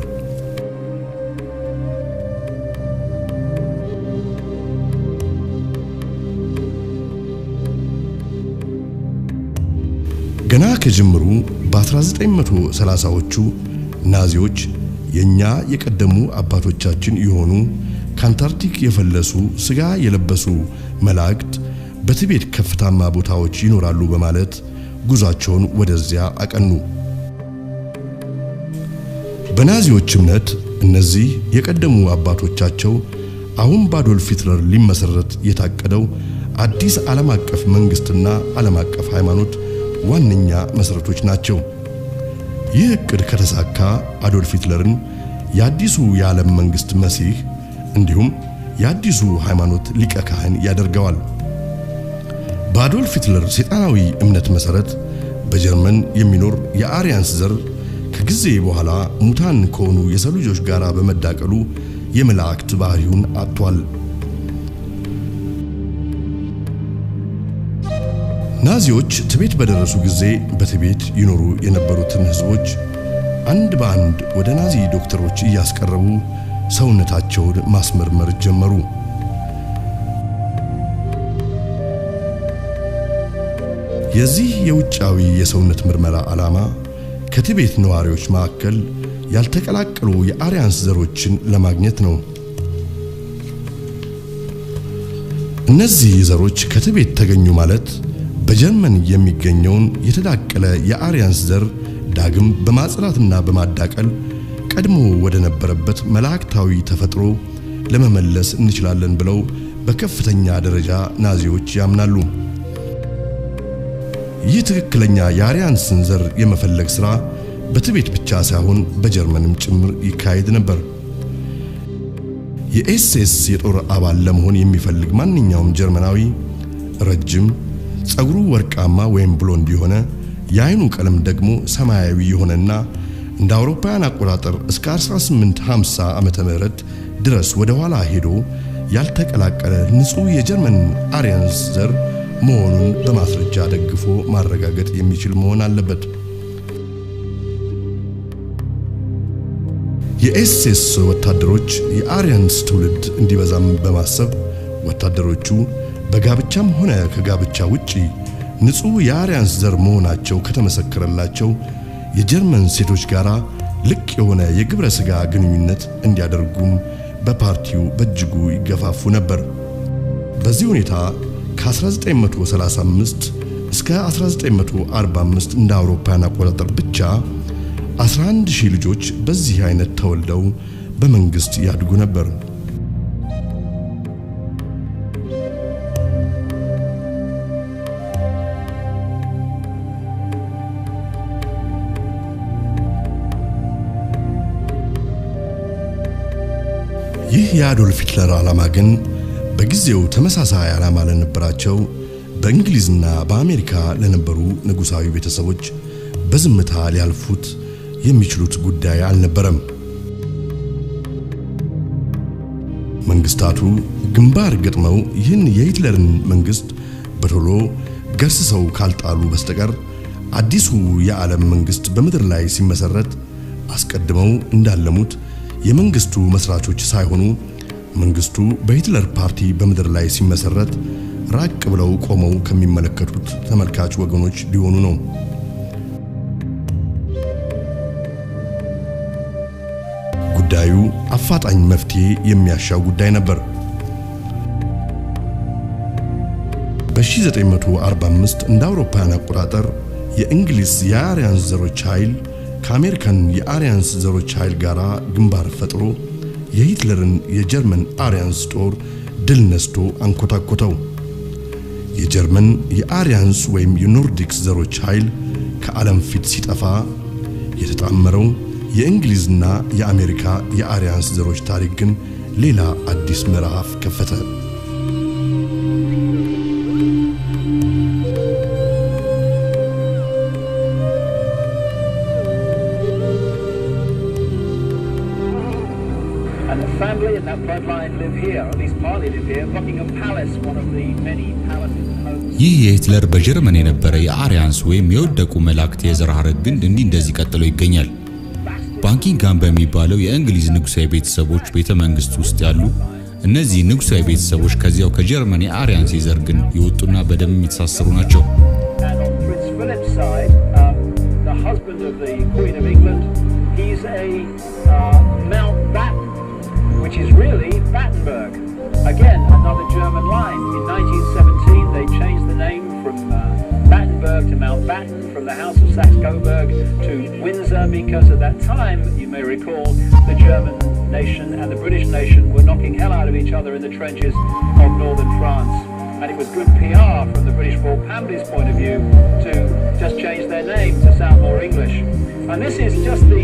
Speaker 1: ገና ከጅምሩ በ1930ዎቹ ናዚዎች የኛ የቀደሙ አባቶቻችን የሆኑ ካንታርክቲክ የፈለሱ ስጋ የለበሱ መላእክት በቲቤት ከፍታማ ቦታዎች ይኖራሉ በማለት ጉዟቸውን ወደዚያ አቀኑ። በናዚዎች እምነት እነዚህ የቀደሙ አባቶቻቸው አሁን በአዶልፍ ሂትለር ሊመሰረት የታቀደው አዲስ ዓለም አቀፍ መንግስትና ዓለም አቀፍ ሃይማኖት ዋነኛ መሰረቶች ናቸው። ይህ እቅድ ከተሳካ አዶልፍ ሂትለርን የአዲሱ የዓለም መንግስት መሲህ እንዲሁም የአዲሱ ሃይማኖት ሊቀ ካህን ያደርገዋል። በአዶልፍ ሂትለር ሰይጣናዊ እምነት መሰረት በጀርመን የሚኖር የአሪያንስ ዘር ከጊዜ በኋላ ሙታን ከሆኑ የሰው ልጆች ጋር በመዳቀሉ የመላእክት ባህሪውን አጥቷል። ናዚዎች ቲቤት በደረሱ ጊዜ በቲቤት ይኖሩ የነበሩትን ህዝቦች አንድ በአንድ ወደ ናዚ ዶክተሮች እያስቀረቡ ሰውነታቸውን ማስመርመር ጀመሩ። የዚህ የውጫዊ የሰውነት ምርመራ ዓላማ ከቲቤት ነዋሪዎች መካከል ያልተቀላቀሉ የአሪያንስ ዘሮችን ለማግኘት ነው። እነዚህ ዘሮች ከቲቤት ተገኙ ማለት በጀርመን የሚገኘውን የተዳቀለ የአሪያንስ ዘር ዳግም በማጽናትና በማዳቀል ቀድሞ ወደ ነበረበት መላእክታዊ ተፈጥሮ ለመመለስ እንችላለን ብለው በከፍተኛ ደረጃ ናዚዎች ያምናሉ። ይህ ትክክለኛ የአሪያንስን ዘር የመፈለግ ሥራ በቲቤት ብቻ ሳይሆን በጀርመንም ጭምር ይካሄድ ነበር። የኤስኤስ የጦር አባል ለመሆን የሚፈልግ ማንኛውም ጀርመናዊ ረጅም ጸጉሩ ወርቃማ ወይም ብሎንድ የሆነ የአይኑ ቀለም ደግሞ ሰማያዊ የሆነና እንደ አውሮፓውያን አቆጣጠር እስከ 1850 ዓመተ ምህረት ድረስ ወደ ኋላ ሄዶ ያልተቀላቀለ ንጹህ የጀርመን አሪያንስ ዘር መሆኑን በማስረጃ ደግፎ ማረጋገጥ የሚችል መሆን አለበት። የኤስኤስ ወታደሮች የአሪያንስ ትውልድ እንዲበዛም በማሰብ ወታደሮቹ በጋብቻም ሆነ ከጋብቻ ውጪ ንጹህ የአሪያንስ ዘር መሆናቸው ከተመሰከረላቸው የጀርመን ሴቶች ጋራ ልቅ የሆነ የግብረ ሥጋ ግንኙነት እንዲያደርጉም በፓርቲው በእጅጉ ይገፋፉ ነበር። በዚህ ሁኔታ ከ1935 እስከ 1945 እንደ አውሮፓውያን አቆጣጠር ብቻ 11000 ልጆች በዚህ አይነት ተወልደው በመንግስት ያድጉ ነበር። ይህ የአዶልፍ ሂትለር ዓላማ ግን በጊዜው ተመሳሳይ ዓላማ ለነበራቸው በእንግሊዝና በአሜሪካ ለነበሩ ንጉሳዊ ቤተሰቦች በዝምታ ሊያልፉት የሚችሉት ጉዳይ አልነበረም። መንግስታቱ ግንባር ገጥመው ይህን የሂትለርን መንግስት በቶሎ ገርስሰው ካልጣሉ በስተቀር አዲሱ የዓለም መንግስት በምድር ላይ ሲመሰረት አስቀድመው እንዳለሙት የመንግስቱ መስራቾች ሳይሆኑ መንግስቱ በሂትለር ፓርቲ በመድር ላይ ሲመሰረት ራቅ ብለው ቆመው ከሚመለከቱት ተመልካች ወገኖች ሊሆኑ ነው። ጉዳዩ አፋጣኝ መፍትሄ የሚያሻው ጉዳይ ነበር። በ1945 እንደ አውሮፓውያን አቆጣጠር የእንግሊዝ የአሪያንስ ዘሮች ኃይል ከአሜሪካን የአሪያንስ ዘሮች ኃይል ጋር ግንባር ፈጥሮ የሂትለርን የጀርመን አሪያንስ ጦር ድል ነስቶ አንኮታኮተው። የጀርመን የአሪያንስ ወይም የኖርዲክስ ዘሮች ኃይል ከዓለም ፊት ሲጠፋ የተጣመረው የእንግሊዝና የአሜሪካ የአሪያንስ ዘሮች ታሪክ ግን ሌላ አዲስ ምዕራፍ ከፈተ።
Speaker 13: family and that bloodline live here, or at least partly live here. Buckingham Palace, one of the many palaces and homes.
Speaker 3: ይህ የሂትለር በጀርመን የነበረ የአሪያንስ ወይም የወደቁ መላእክት የዘር ሐረግ ግን እንደዚህ ቀጥሎ ይገኛል። ባኪንግሃም በሚባለው የእንግሊዝ ንጉሳዊ ቤተሰቦች ቤተ መንግስት ውስጥ ያሉ እነዚህ ንጉሳዊ ቤተሰቦች ከዚያው ከጀርመን የአሪያንስ የዘር ግን የወጡና በደም የተሳሰሩ ናቸው።
Speaker 13: And on Prince Philip's side, the husband of the Queen of England, he's a Mountbatten, which is really Battenberg. Again, another German line. In 1917, they changed the name from Battenberg to Mountbatten, from the House of Saxe-Coburg to Windsor, because at that time, you may recall, the German nation and the British nation were knocking hell out of each other in the trenches of northern France. And it was good PR from the British royal family's point of view to just change their name to sound more English. And this is just the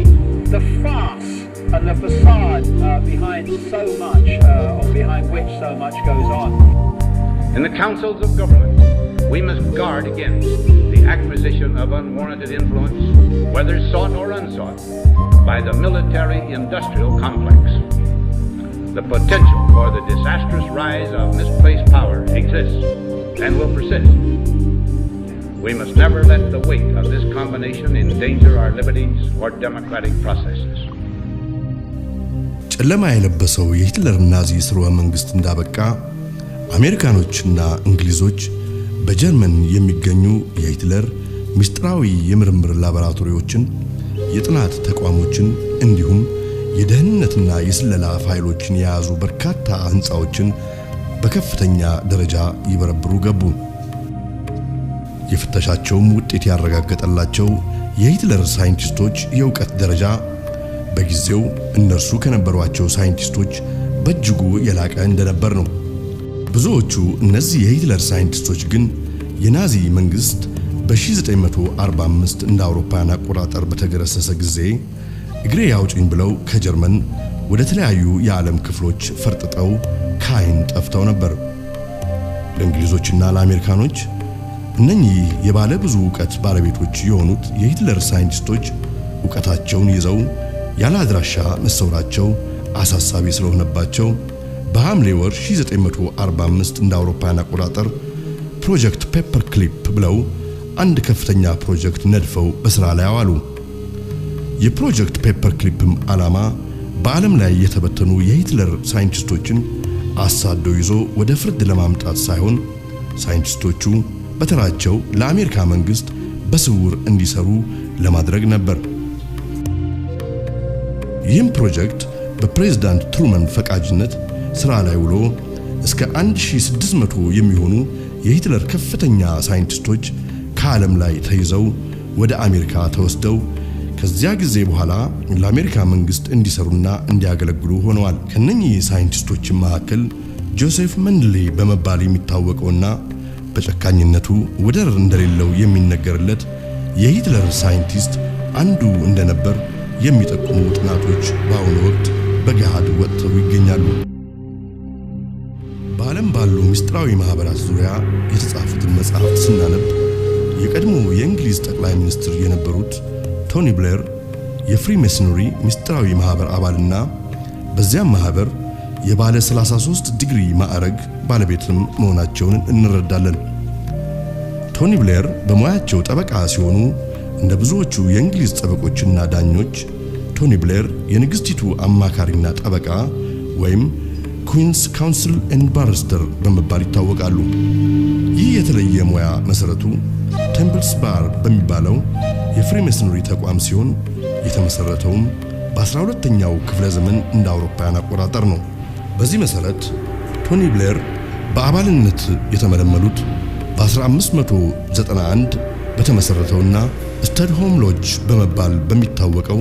Speaker 13: farce and the facade behind so much, or behind which so much goes on.
Speaker 9: In the councils of government, we must guard against the acquisition of unwarranted influence, whether sought or unsought, by the military-industrial complex. The potential for the disastrous rise of misplaced power exists and will persist. We must never let the weight of this combination endanger our liberties or democratic processes.
Speaker 1: ጨለማ የለበሰው የሂትለር ናዚ ስርወ መንግስት እንዳበቃ አሜሪካኖችና እንግሊዞች በጀርመን የሚገኙ የሂትለር ምስጢራዊ የምርምር ላቦራቶሪዎችን፣ የጥናት ተቋሞችን እንዲሁም የደህንነትና የስለላ ፋይሎችን የያዙ በርካታ ህንጻዎችን በከፍተኛ ደረጃ ይበረብሩ ገቡ። የፍተሻቸውም ውጤት ያረጋገጠላቸው የሂትለር ሳይንቲስቶች የእውቀት ደረጃ በጊዜው እነርሱ ከነበሯቸው ሳይንቲስቶች በእጅጉ የላቀ እንደነበር ነው። ብዙዎቹ እነዚህ የሂትለር ሳይንቲስቶች ግን የናዚ መንግስት በ1945 እንደ አውሮፓውያን አቆጣጠር በተገረሰሰ ጊዜ እግሬ ያውጭኝ ብለው ከጀርመን ወደ ተለያዩ የዓለም ክፍሎች ፈርጥጠው ካይን ጠፍተው ነበር። ለእንግሊዞችና ለአሜሪካኖች እነኚህ የባለ ብዙ ዕውቀት ባለቤቶች የሆኑት የሂትለር ሳይንቲስቶች ዕውቀታቸውን ይዘው ያለ አድራሻ መሰወራቸው አሳሳቢ ስለሆነባቸው በሐምሌ ወር 1945 እንደ አውሮፓውያን አቆጣጠር ፕሮጀክት ፔፐር ክሊፕ ብለው አንድ ከፍተኛ ፕሮጀክት ነድፈው በስራ ላይ አዋሉ። የፕሮጀክት ፔፐር ክሊፕም ዓላማ በዓለም ላይ የተበተኑ የሂትለር ሳይንቲስቶችን አሳዶ ይዞ ወደ ፍርድ ለማምጣት ሳይሆን ሳይንቲስቶቹ በተራቸው ለአሜሪካ መንግስት በስውር እንዲሰሩ ለማድረግ ነበር። ይህም ፕሮጀክት በፕሬዝዳንት ትሩመን ፈቃጅነት ስራ ላይ ውሎ እስከ 1600 የሚሆኑ የሂትለር ከፍተኛ ሳይንቲስቶች ከዓለም ላይ ተይዘው ወደ አሜሪካ ተወስደው ከዚያ ጊዜ በኋላ ለአሜሪካ መንግስት እንዲሰሩና እንዲያገለግሉ ሆነዋል። ከነኚህ ሳይንቲስቶች መካከል ጆሴፍ መንድሊ በመባል የሚታወቀውና በጨካኝነቱ ወደር እንደሌለው የሚነገርለት የሂትለር ሳይንቲስት አንዱ እንደነበር የሚጠቁሙ ጥናቶች በአሁኑ ወቅት በገሃድ ወጥተው ይገኛሉ። በዓለም ባሉ ምስጢራዊ ማህበራት ዙሪያ የተጻፉትን መጽሐፍት ስናነብ የቀድሞ የእንግሊዝ ጠቅላይ ሚኒስትር የነበሩት ቶኒ ብሌር የፍሪሜሰነሪ ምስጢራዊ ማህበር አባልና በዚያም ማህበር የባለ 33 ዲግሪ ማዕረግ ባለቤትም መሆናቸውን እንረዳለን። ቶኒ ብሌር በሙያቸው ጠበቃ ሲሆኑ እንደ ብዙዎቹ የእንግሊዝ ጠበቆችና ዳኞች ቶኒ ብሌር የንግስቲቱ አማካሪና ጠበቃ ወይም ኩዊንስ ካውንስል ኤንድ ባሪስተር በመባል ይታወቃሉ። ይህ የተለየ ሙያ መሰረቱ ቴምፕልስ ባር በሚባለው የፍሪሜሰነሪ ተቋም ሲሆን የተመሰረተውም በ12ኛው ክፍለ ዘመን እንደ አውሮፓውያን አቆጣጠር ነው። በዚህ መሰረት ቶኒ ብሌር በአባልነት የተመለመሉት በ1591 በተመሰረተውና ስታድሆም ሎጅ በመባል በሚታወቀው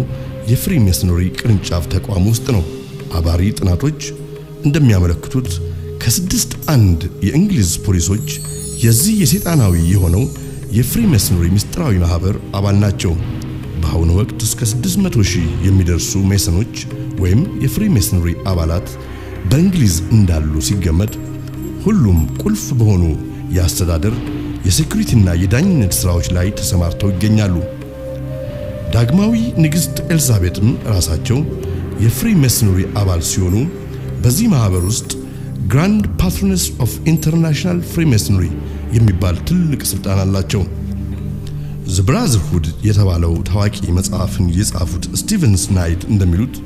Speaker 1: የፍሪሜሰነሪ ቅርንጫፍ ተቋም ውስጥ ነው። አባሪ ጥናቶች እንደሚያመለክቱት ከ61 የእንግሊዝ ፖሊሶች የዚህ የሰይጣናዊ የሆነው የፍሪሜሰነሪ ምስጢራዊ ማህበር አባል ናቸው። በአሁኑ ወቅት እስከ 600,000 የሚደርሱ ሜሰኖች ወይም የፍሪሜሰነሪ አባላት በእንግሊዝ እንዳሉ ሲገመት ሁሉም ቁልፍ በሆኑ የአስተዳደር የሴኩሪቲና የዳኝነት ስራዎች ላይ ተሰማርተው ይገኛሉ። ዳግማዊ ንግስት ኤልዛቤትም ራሳቸው የፍሪሜሰነሪ አባል ሲሆኑ በዚህ ማህበር ውስጥ ግራንድ ፓትሮነስ ኦፍ ኢንተርናሽናል ፍሪሜሰነሪ የሚባል ትልቅ ስልጣን አላቸው። ዘ ብራዘርሁድ የተባለው ታዋቂ መጽሐፍን የጻፉት ስቲቨን ስናይድ እንደሚሉት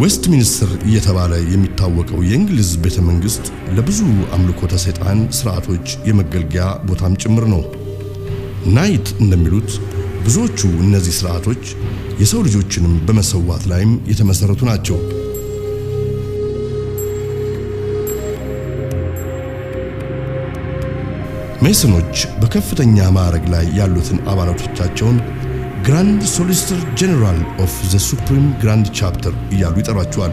Speaker 1: ዌስትሚኒስተር እየተባለ የሚታወቀው የእንግሊዝ ቤተ መንግስት ለብዙ አምልኮተ ሰይጣን ስርዓቶች የመገልገያ ቦታም ጭምር ነው። ናይት እንደሚሉት ብዙዎቹ እነዚህ ስርዓቶች የሰው ልጆችንም በመሰዋት ላይም የተመሰረቱ ናቸው። ሜሰኖች በከፍተኛ ማዕረግ ላይ ያሉትን አባላቶቻቸውን ግራንድ ሶሊሲተር ጀነራል ኦፍ ዘ ሱፕሪም ግራንድ ቻፕተር እያሉ ይጠሯቸዋል።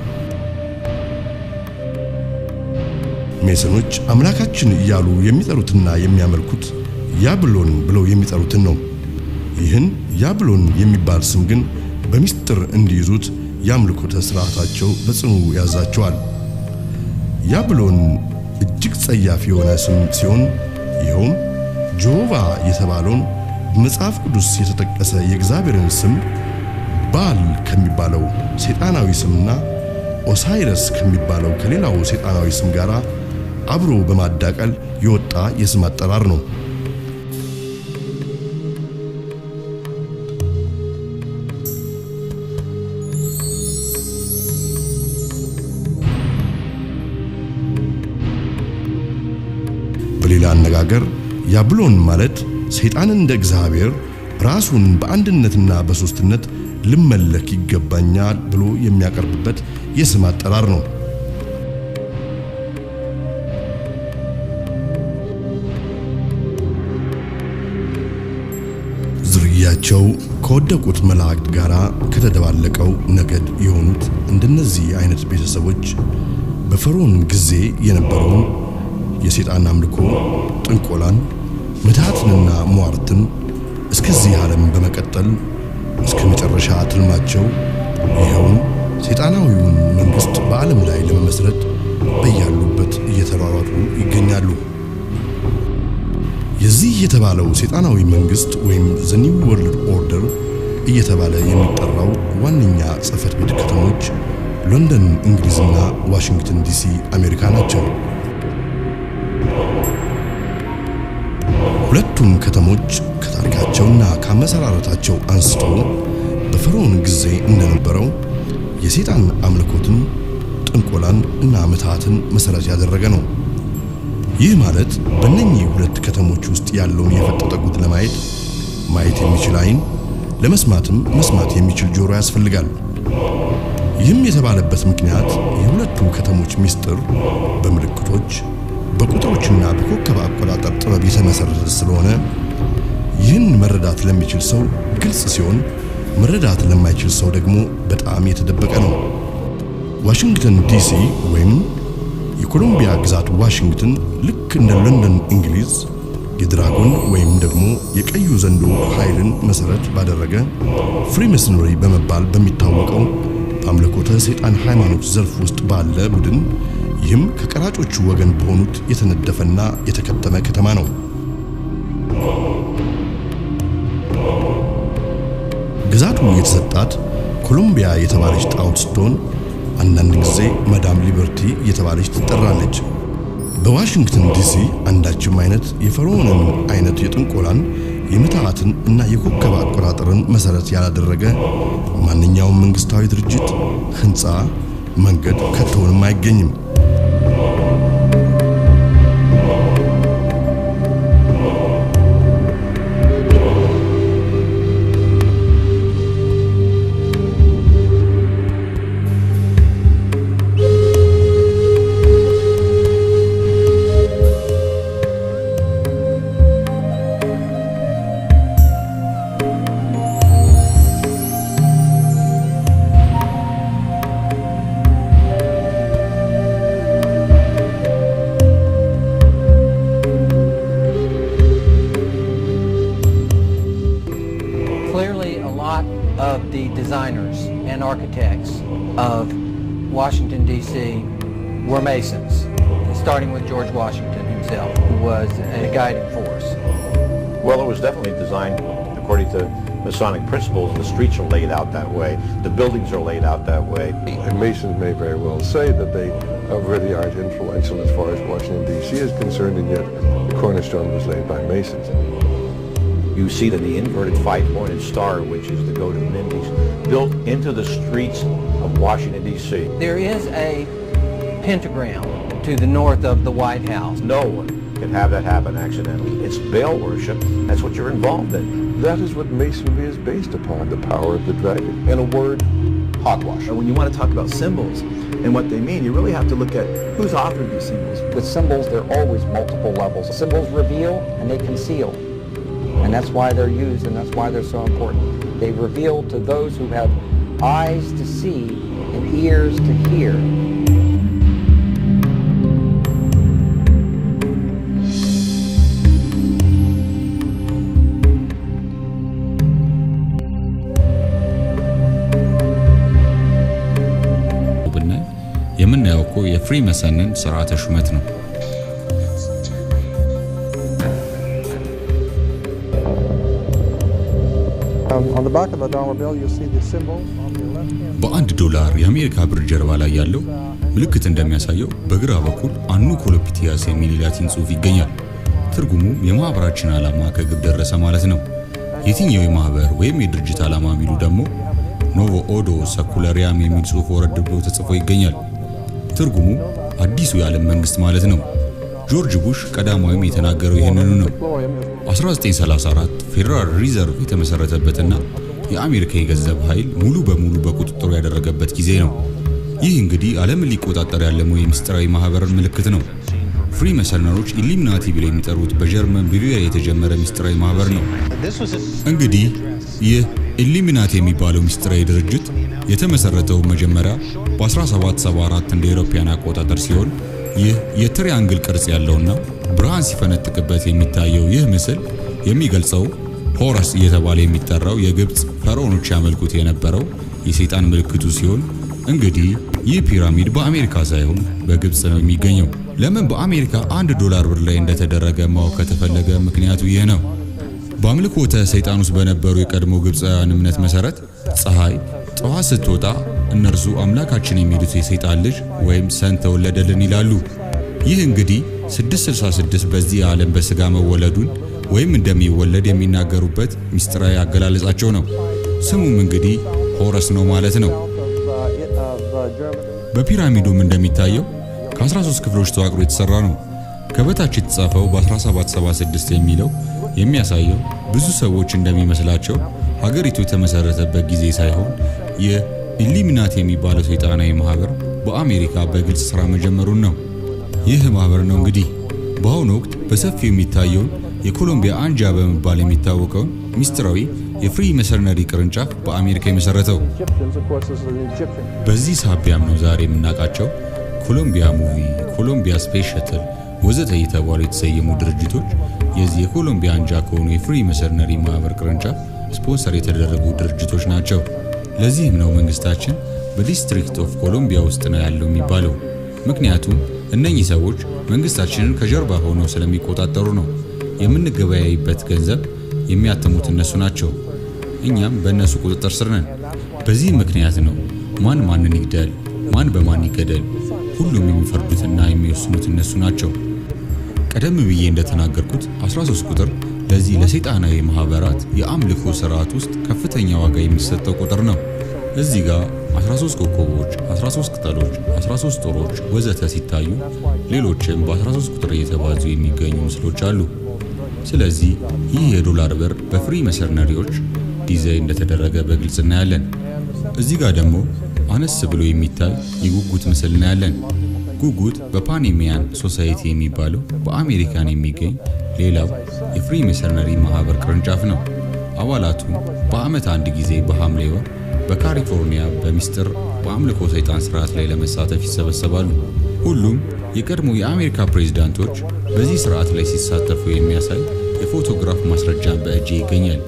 Speaker 1: ሜሰኖች አምላካችን እያሉ የሚጠሩትና የሚያመልኩት ያብሎን ብለው የሚጠሩትን ነው። ይህን ያብሎን የሚባል ስም ግን በሚስጥር እንዲይዙት ያምልኮተ ስርዓታቸው በጽኑ ያዛቸዋል። ያብሎን እጅግ ጸያፍ የሆነ ስም ሲሆን ይኸውም ጆቫ የተባለውን መጽሐፍ ቅዱስ የተጠቀሰ የእግዚአብሔርን ስም ባል ከሚባለው ሰይጣናዊ ስምና ኦሳይረስ ከሚባለው ከሌላው ሰይጣናዊ ስም ጋር አብሮ በማዳቀል የወጣ የስም አጠራር ነው። በሌላ አነጋገር ያብሎን ማለት ሰይጣን እንደ እግዚአብሔር ራሱን በአንድነትና በሶስትነት ልመለክ ይገባኛል ብሎ የሚያቀርብበት የስም አጠራር ነው። ዝርያቸው ከወደቁት መላእክት ጋር ከተደባለቀው ነገድ የሆኑት እንደነዚህ አይነት ቤተሰቦች በፈርዖን ጊዜ የነበረውን የሰይጣን አምልኮ፣ ጥንቆላን፣ ምትሃትንና ሟርትን እስከዚህ ዓለም በመቀጠል እስከ መጨረሻ ትልማቸው ይኸው ሰይጣናዊውን መንግስት በዓለም ላይ ለመመስረት በያሉበት እየተሯሯጡ ይገኛሉ። የዚህ የተባለው ሰይጣናዊ መንግስት ወይም ዘ ኒው ወርልድ ኦርደር እየተባለ የሚጠራው ዋነኛ ጽሕፈት ቤት ከተሞች ሎንደን እንግሊዝና ዋሽንግተን ዲሲ አሜሪካ ናቸው። ሁለቱም ከተሞች ከታሪካቸውና ከመሰራረታቸው አንስቶ በፈርዖን ጊዜ እንደነበረው የሰይጣን አምልኮትን፣ ጥንቆላን እና ምትሃትን መሰረት ያደረገ ነው። ይህ ማለት በእነኚህ ሁለት ከተሞች ውስጥ ያለውን የፈጠጠ ጉድ ለማየት ማየት የሚችል አይን፣ ለመስማትም መስማት የሚችል ጆሮ ያስፈልጋል። ይህም የተባለበት ምክንያት የሁለቱ ከተሞች ሚስጥር በምልክቶች በቁጥሮችና በኮከብ አቆጣጠር ጥበብ የተመሰረተ ስለሆነ ይህን መረዳት ለሚችል ሰው ግልጽ ሲሆን መረዳት ለማይችል ሰው ደግሞ በጣም የተደበቀ ነው። ዋሽንግተን ዲሲ ወይም የኮሎምቢያ ግዛት ዋሽንግተን ልክ እንደ ሎንደን እንግሊዝ የድራጎን ወይም ደግሞ የቀዩ ዘንዶ ኃይልን መሰረት ባደረገ ፍሪሜሰነሪ በመባል በሚታወቀው በአምልኮተ ሰይጣን ሃይማኖት ዘርፍ ውስጥ ባለ ቡድን ይህም ከቀራጮቹ ወገን በሆኑት የተነደፈና የተከተመ ከተማ ነው። ግዛቱ የተሰጣት ኮሎምቢያ የተባለች ጣዖት ስትሆን አንዳንድ ጊዜ ማዳም ሊበርቲ የተባለች ትጠራለች። በዋሽንግተን ዲሲ አንዳችም አይነት የፈርዖንን አይነት የጥንቆላን የምትሃትን እና የኮከብ አቆጣጠርን መሰረት ያላደረገ ማንኛውም መንግስታዊ ድርጅት ህንጻ መንገድ ከቶንም አይገኝም።
Speaker 2: Designers and architects of Washington, D.C. were Masons, starting with George Washington himself, who was a guiding force.
Speaker 14: Well, it was definitely designed according to Masonic principles. The streets are laid out that way. The buildings are laid out that way.
Speaker 15: And Masons may very well say that they really aren't influential as far as Washington, D.C. is concerned, and yet the cornerstone was laid by Masons.
Speaker 14: You see that the inverted five-pointed star, which is the goat of Mendes, built into the streets of Washington, D.C.
Speaker 2: There is a pentagram to the north of the White House.
Speaker 14: No one can have that happen accidentally. It's Baal worship. That's what you're involved in.
Speaker 15: That is what Masonry is based upon, the power of the dragon.
Speaker 16: In a word, hogwash. When you want to talk about symbols and what they mean, you really have to look at who's authored these symbols.
Speaker 17: With symbols, there are always multiple levels. Symbols reveal and they conceal. And that's why they're used, and that's why they're so important. They reveal to those who have eyes to see and ears to hear.
Speaker 3: የምናየው እኮ የፍሪመሰንን ሥርዓተ ሹመት ነው።
Speaker 18: On the back of a dollar bill, you'll see the symbol on the left hand.
Speaker 3: በአንድ ዶላር የአሜሪካ ብር ጀርባ ላይ ያለው ምልክት እንደሚያሳየው በግራ በኩል አኑ ኮሎፒቲያስ የሚል ላቲን ጽሑፍ ይገኛል። ትርጉሙም የማህበራችን ዓላማ ከግብ ደረሰ ማለት ነው። የትኛው የማህበር ወይም የድርጅት ዓላማ የሚሉ ደግሞ ኖቮ ኦዶ ሰኩላሪያም የሚል ጽሑፍ ወረድ ብሎ ተጽፎ ይገኛል። ትርጉሙ አዲሱ የዓለም መንግስት ማለት ነው። ጆርጅ ቡሽ ቀዳማዊም የተናገረው ይህንኑ ነው። 1934 ፌደራል ሪዘርቭ የተመሰረተበትና የአሜሪካ የገንዘብ ኃይል ሙሉ በሙሉ በቁጥጥሩ ያደረገበት ጊዜ ነው። ይህ እንግዲህ ዓለምን ሊቆጣጠር ያለመው የምስጢራዊ ማህበር ምልክት ነው። ፍሪመሰነሮች ኢሉሚናቲ ብለው የሚጠሩት በጀርመን ባቫሪያ የተጀመረ ምስጢራዊ ማህበር ነው። እንግዲህ ይህ ኢሉሚናቲ የሚባለው ምስጢራዊ ድርጅት የተመሰረተው መጀመሪያ በ1774 እንደ አውሮፓውያን አቆጣጠር ሲሆን ይህ የትሪያንግል ቅርጽ ያለውና ብርሃን ሲፈነጥቅበት የሚታየው ይህ ምስል የሚገልጸው ሆረስ እየተባለ የሚጠራው የግብጽ ፈርዖኖች ያመልኩት የነበረው የሰይጣን ምልክቱ ሲሆን እንግዲህ ይህ ፒራሚድ በአሜሪካ ሳይሆን በግብጽ ነው የሚገኘው። ለምን በአሜሪካ $1 ብር ላይ እንደተደረገ ማወቅ ከተፈለገ ምክንያቱ ይህ ነው። በአምልኮተ ሰይጣን ውስጥ በነበሩ የቀድሞ ግብጻውያን እምነት መሰረት ፀሐይ ጠዋት ስትወጣ እነርሱ አምላካችን የሚሉት የሰይጣን ልጅ ወይም ሰን ተወለደልን ይላሉ። ይህ እንግዲህ 666 በዚህ ዓለም በስጋ መወለዱን ወይም እንደሚወለድ የሚናገሩበት ምስጢራዊ አገላለጻቸው ነው። ስሙም እንግዲህ ሆረስ ነው ማለት ነው። በፒራሚዱም እንደሚታየው ከ13 ክፍሎች ተዋቅሮ የተሰራ ነው። ከበታች የተጻፈው በ1776 የሚለው የሚያሳየው ብዙ ሰዎች እንደሚመስላቸው ሀገሪቱ የተመሰረተበት ጊዜ ሳይሆን የኢሉሚናቲ የሚባለው ሰይጣናዊ ማህበር በአሜሪካ በግልጽ ስራ መጀመሩን ነው። ይህ ማህበር ነው እንግዲህ በአሁኑ ወቅት በሰፊው የሚታየውን የኮሎምቢያ አንጃ በመባል የሚታወቀውን ምስጢራዊ የፍሪመሰነሪ ቅርንጫፍ በአሜሪካ የመሰረተው። በዚህ ሳቢያም ነው ዛሬ የምናውቃቸው ኮሎምቢያ ሙቪ፣ ኮሎምቢያ ስፔስ ሸትል ወዘተ የተባሉ የተሰየሙ ድርጅቶች የዚህ የኮሎምቢያ አንጃ ከሆኑ የፍሪመሰነሪ ማህበር ቅርንጫፍ ስፖንሰር የተደረጉ ድርጅቶች ናቸው። ለዚህም ነው መንግስታችን በዲስትሪክት ኦፍ ኮሎምቢያ ውስጥ ነው ያለው የሚባለው። ምክንያቱም እነኚህ ሰዎች መንግስታችንን ከጀርባ ሆነው ስለሚቆጣጠሩ ነው። የምንገበያይበት ገንዘብ የሚያተሙት እነሱ ናቸው። እኛም በእነሱ ቁጥጥር ስር ነን። በዚህ ምክንያት ነው ማን ማንን ይግደል፣ ማን በማን ይገደል ሁሉም የሚፈርዱትና የሚወስኑት እነሱ ናቸው። ቀደም ብዬ እንደተናገርኩት 13 ቁጥር ለዚህ ለሰይጣናዊ ማህበራት የአምልኮ ሥርዓት ውስጥ ከፍተኛ ዋጋ የሚሰጠው ቁጥር ነው። እዚህ ጋር 13 ኮከቦች፣ 13 ቅጠሎች፣ 13 ጦሮች ወዘተ ሲታዩ ሌሎችም በ13 ቁጥር እየተባዙ የሚገኙ ምስሎች አሉ። ስለዚህ ይህ የዶላር ብር በፍሪ መሰርነሪዎች ዲዛይን እንደተደረገ በግልጽ እናያለን። እዚህ ጋር ደግሞ አነስ ብሎ የሚታይ የጉጉት ምስል እናያለን። ጉጉት በፓኔሚያን ሶሳይቲ የሚባለው በአሜሪካን የሚገኝ ሌላው የፍሪ መሰርነሪ ማህበር ቅርንጫፍ ነው። አባላቱ በአመት አንድ ጊዜ በሐምሌ ወር በካሊፎርኒያ በሚስጥር በአምልኮ ሰይጣን ስርዓት ላይ ለመሳተፍ ይሰበሰባሉ። ሁሉም የቀድሞ የአሜሪካ ፕሬዝዳንቶች በዚህ ስርዓት ላይ ሲሳተፉ የሚያሳይ የፎቶግራፍ ማስረጃን በእጅ ይገኛል።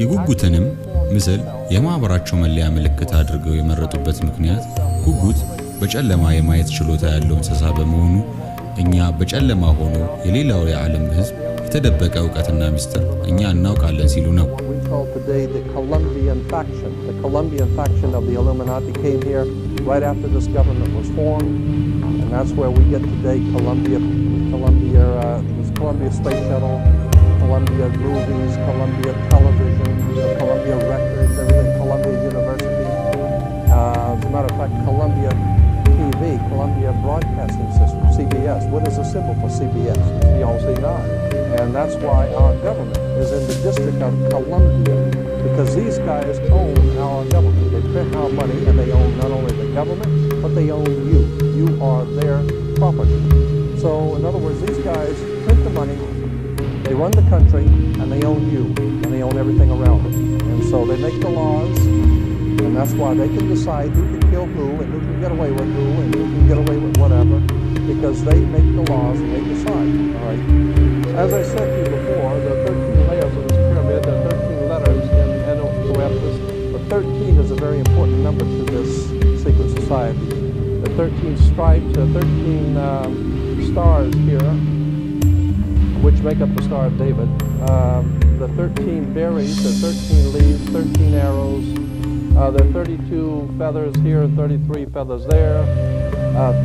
Speaker 3: የጉጉትንም ምስል የማህበራቸው መለያ ምልክት አድርገው የመረጡበት ምክንያት ጉጉት በጨለማ የማየት ችሎታ ያለው እንስሳ በመሆኑ እኛ በጨለማ ሆኖ የሌላው የዓለም ህዝብ የተደበቀ ዕውቀትና ምስጢር እኛ እናውቃለን ሲሉ ነው።
Speaker 18: Today, the Colombian faction of the Illuminati came here right after this government was formed, and that's where we get today Columbia Space Shuttle, Columbia Movies, Columbia Television, Columbia Records, everything, Columbia University. As a matter of fact, Columbia TV, Columbia Broadcasting System, CBS. What is the symbol for CBS? You all see that. And that's why our government is in the District of Columbia, because these guys own our government. They print our money, and they own not only the government, but they own you. You are their property. So, in other words, these guys print the money, they run the country, and they own you, and they own everything around it. And so they make the laws, and that's why they can decide who can kill who, and who can get away with who, and who can get away with whatever, because they make the laws and they decide, all right? As I said to you before, there are 13 layers of this pyramid, there are 13 letters in Ethiopis, but 13 is a very important number to this secret society. There are 13 stripes, there are 13 stars here, which make up the Star of David. The 13 berries, the 13 leaves, 13 arrows, there are 32 feathers here and 33 feathers there.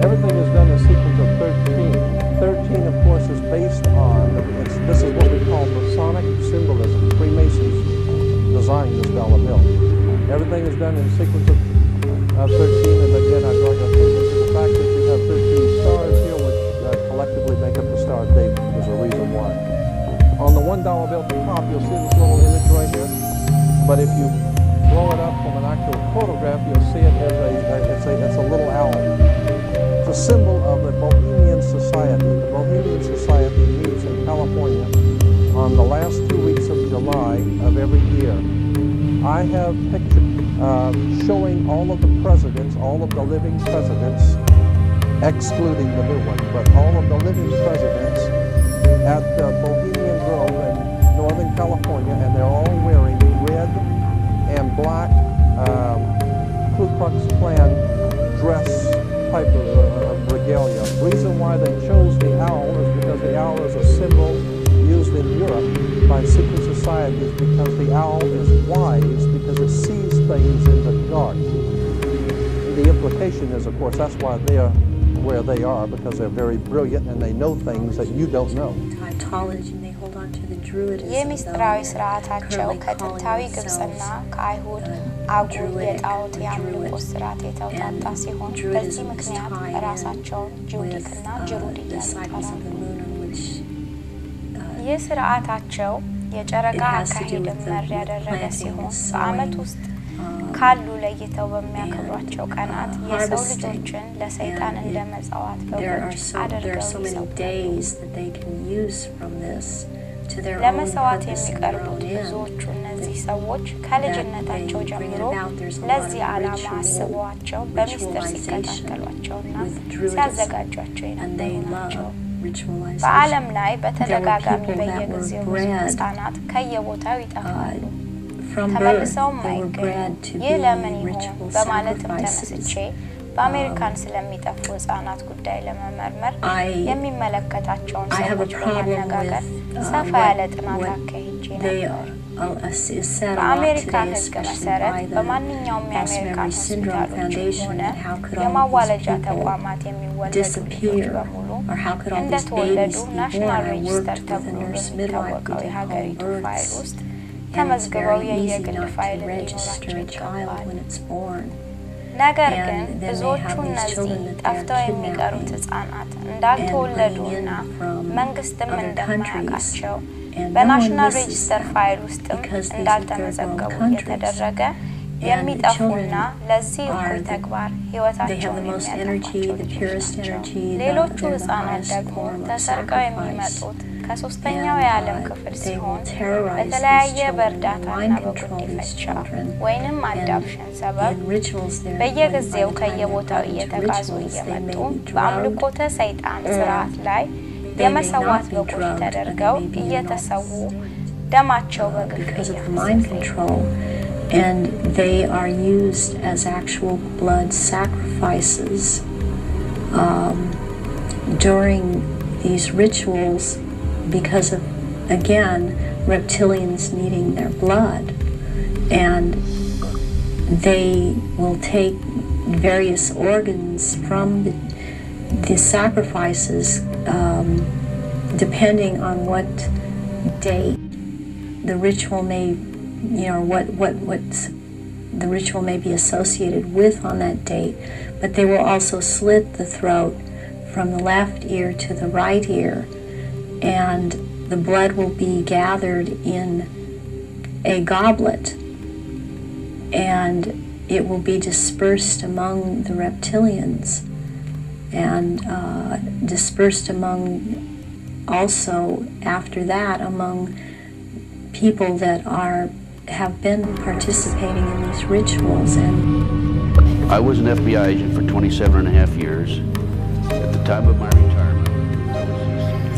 Speaker 18: Everything is done in sequence of 13. 13, of course, is based on, this is what we call Masonic symbolism. Freemasons designed this dollar bill. Everything is done in sequence of 13, and again, I draw your attention to the fact that you have 13 stars here, which collectively make up the Star of David. There's a reason why. On the $1 bill at the top, you'll see this little image right here, but if you blow it up from an actual photograph, you'll see it as it's a little owl. It's a symbol of the Bohemian Society. The Bohemian Society meets in California on the last 2 weeks of July of every year. I have pictures showing all of the presidents, all of the living presidents, excluding the new one, but all of the living presidents at the Bohemian Grove in Northern California, and they're all wearing red and black Ku Klux Klan dress type of regalia. The reason why they chose the owl is because the owl is a symbol used in Europe by secret societies, because the owl is wise, because it sees things in the dark. The implication is, of course, that's why they are where they are, because they're very brilliant and they know things that you don't know.
Speaker 19: የሚስጥራዊ ስርዓታቸው ከጥንታዊ ግብጽና ከአይሁድ አጉል የጣዖት የአምልኮ ስርዓት የተውጣጣ ሲሆን በዚህ ምክንያት ራሳቸውን ጁዲክና ጅሩድ ይጠራሉ። ይህ ስርዓታቸው የጨረቃ አካሄድን መር ያደረገ ሲሆን በአመት ውስጥ ካሉ ለይተው በሚያከብሯቸው ቀናት የሰው ልጆችን ለሰይጣን እንደመጻዋት በጎች አድርገው ለመሰዋት የሚቀርቡት ብዙዎቹ እነዚህ ሰዎች ከልጅነታቸው ጀምሮ ለዚህ ዓላማ አስበዋቸው በሚስጥር ሲከታተሏቸውና ሲያዘጋጇቸው የነበሩ ናቸው። በዓለም ላይ በተደጋጋሚ በየጊዜው ብዙ ህፃናት ከየቦታው ይጠፋሉ፣ ተመልሰውም አይገኙም። ይህ ለምን ይሆን በማለትም ተነስቼ በአሜሪካን ስለሚጠፉ ህፃናት ጉዳይ ለመመርመር የሚመለከታቸውን ሰዎች በማነጋገር ሰፋ ያለ ጥናት አካሂጄ ነበር። በአሜሪካን ህግ መሰረት በማንኛውም የአሜሪካን ሆስፒታሎች ሆነ የማዋለጃ ተቋማት የሚወለዱ ልጆች በሙሉ እንደተወለዱ ናሽናል ሬጂስተር ተብሎ በሚታወቀው የሀገሪቱ ፋይል ውስጥ ተመዝግበው የየግል ፋይል ሊኖራቸው ይገባል። ነገር ግን ብዙዎቹ እነዚህ ጠፍተው የሚቀሩት ህፃናት እንዳልተወለዱና መንግስትም እንደማያውቃቸው በናሽናል ሬጂስተር ፋይል ውስጥም እንዳልተመዘገቡ የተደረገ የሚጠፉና ለዚህ እኩይ ተግባር ህይወታቸውን የሚያጠፋቸው ሌሎቹ ህፃናት ደግሞ ተሰርቀው የሚመጡት ከሶስተኛው የዓለም ክፍል ሲሆን በተለያየ በእርዳታና በጉዲፈቻ ወይንም አዳፕሽን ሰበብ በየጊዜው ከየቦታው እየተጋዙ እየመጡ በአምልኮተ ሰይጣን ስርዓት ላይ የመሰዋት በጎች ተደርገው እየተሰዉ ደማቸው በግፍ
Speaker 6: and they are used as actual blood sacrifices during these rituals because of, again, reptilians needing their blood. And they will take various organs from the sacrifices depending on what date the ritual may, what the ritual may be associated with on that date, but they will also slit the throat from the left ear to the right ear, and the blood will be gathered in a goblet, and it will be dispersed among the reptilians, and dispersed among also after that among people that have been participating in these rituals. And
Speaker 20: I was an FBI agent for 27 and a half years. At the time of my retirement,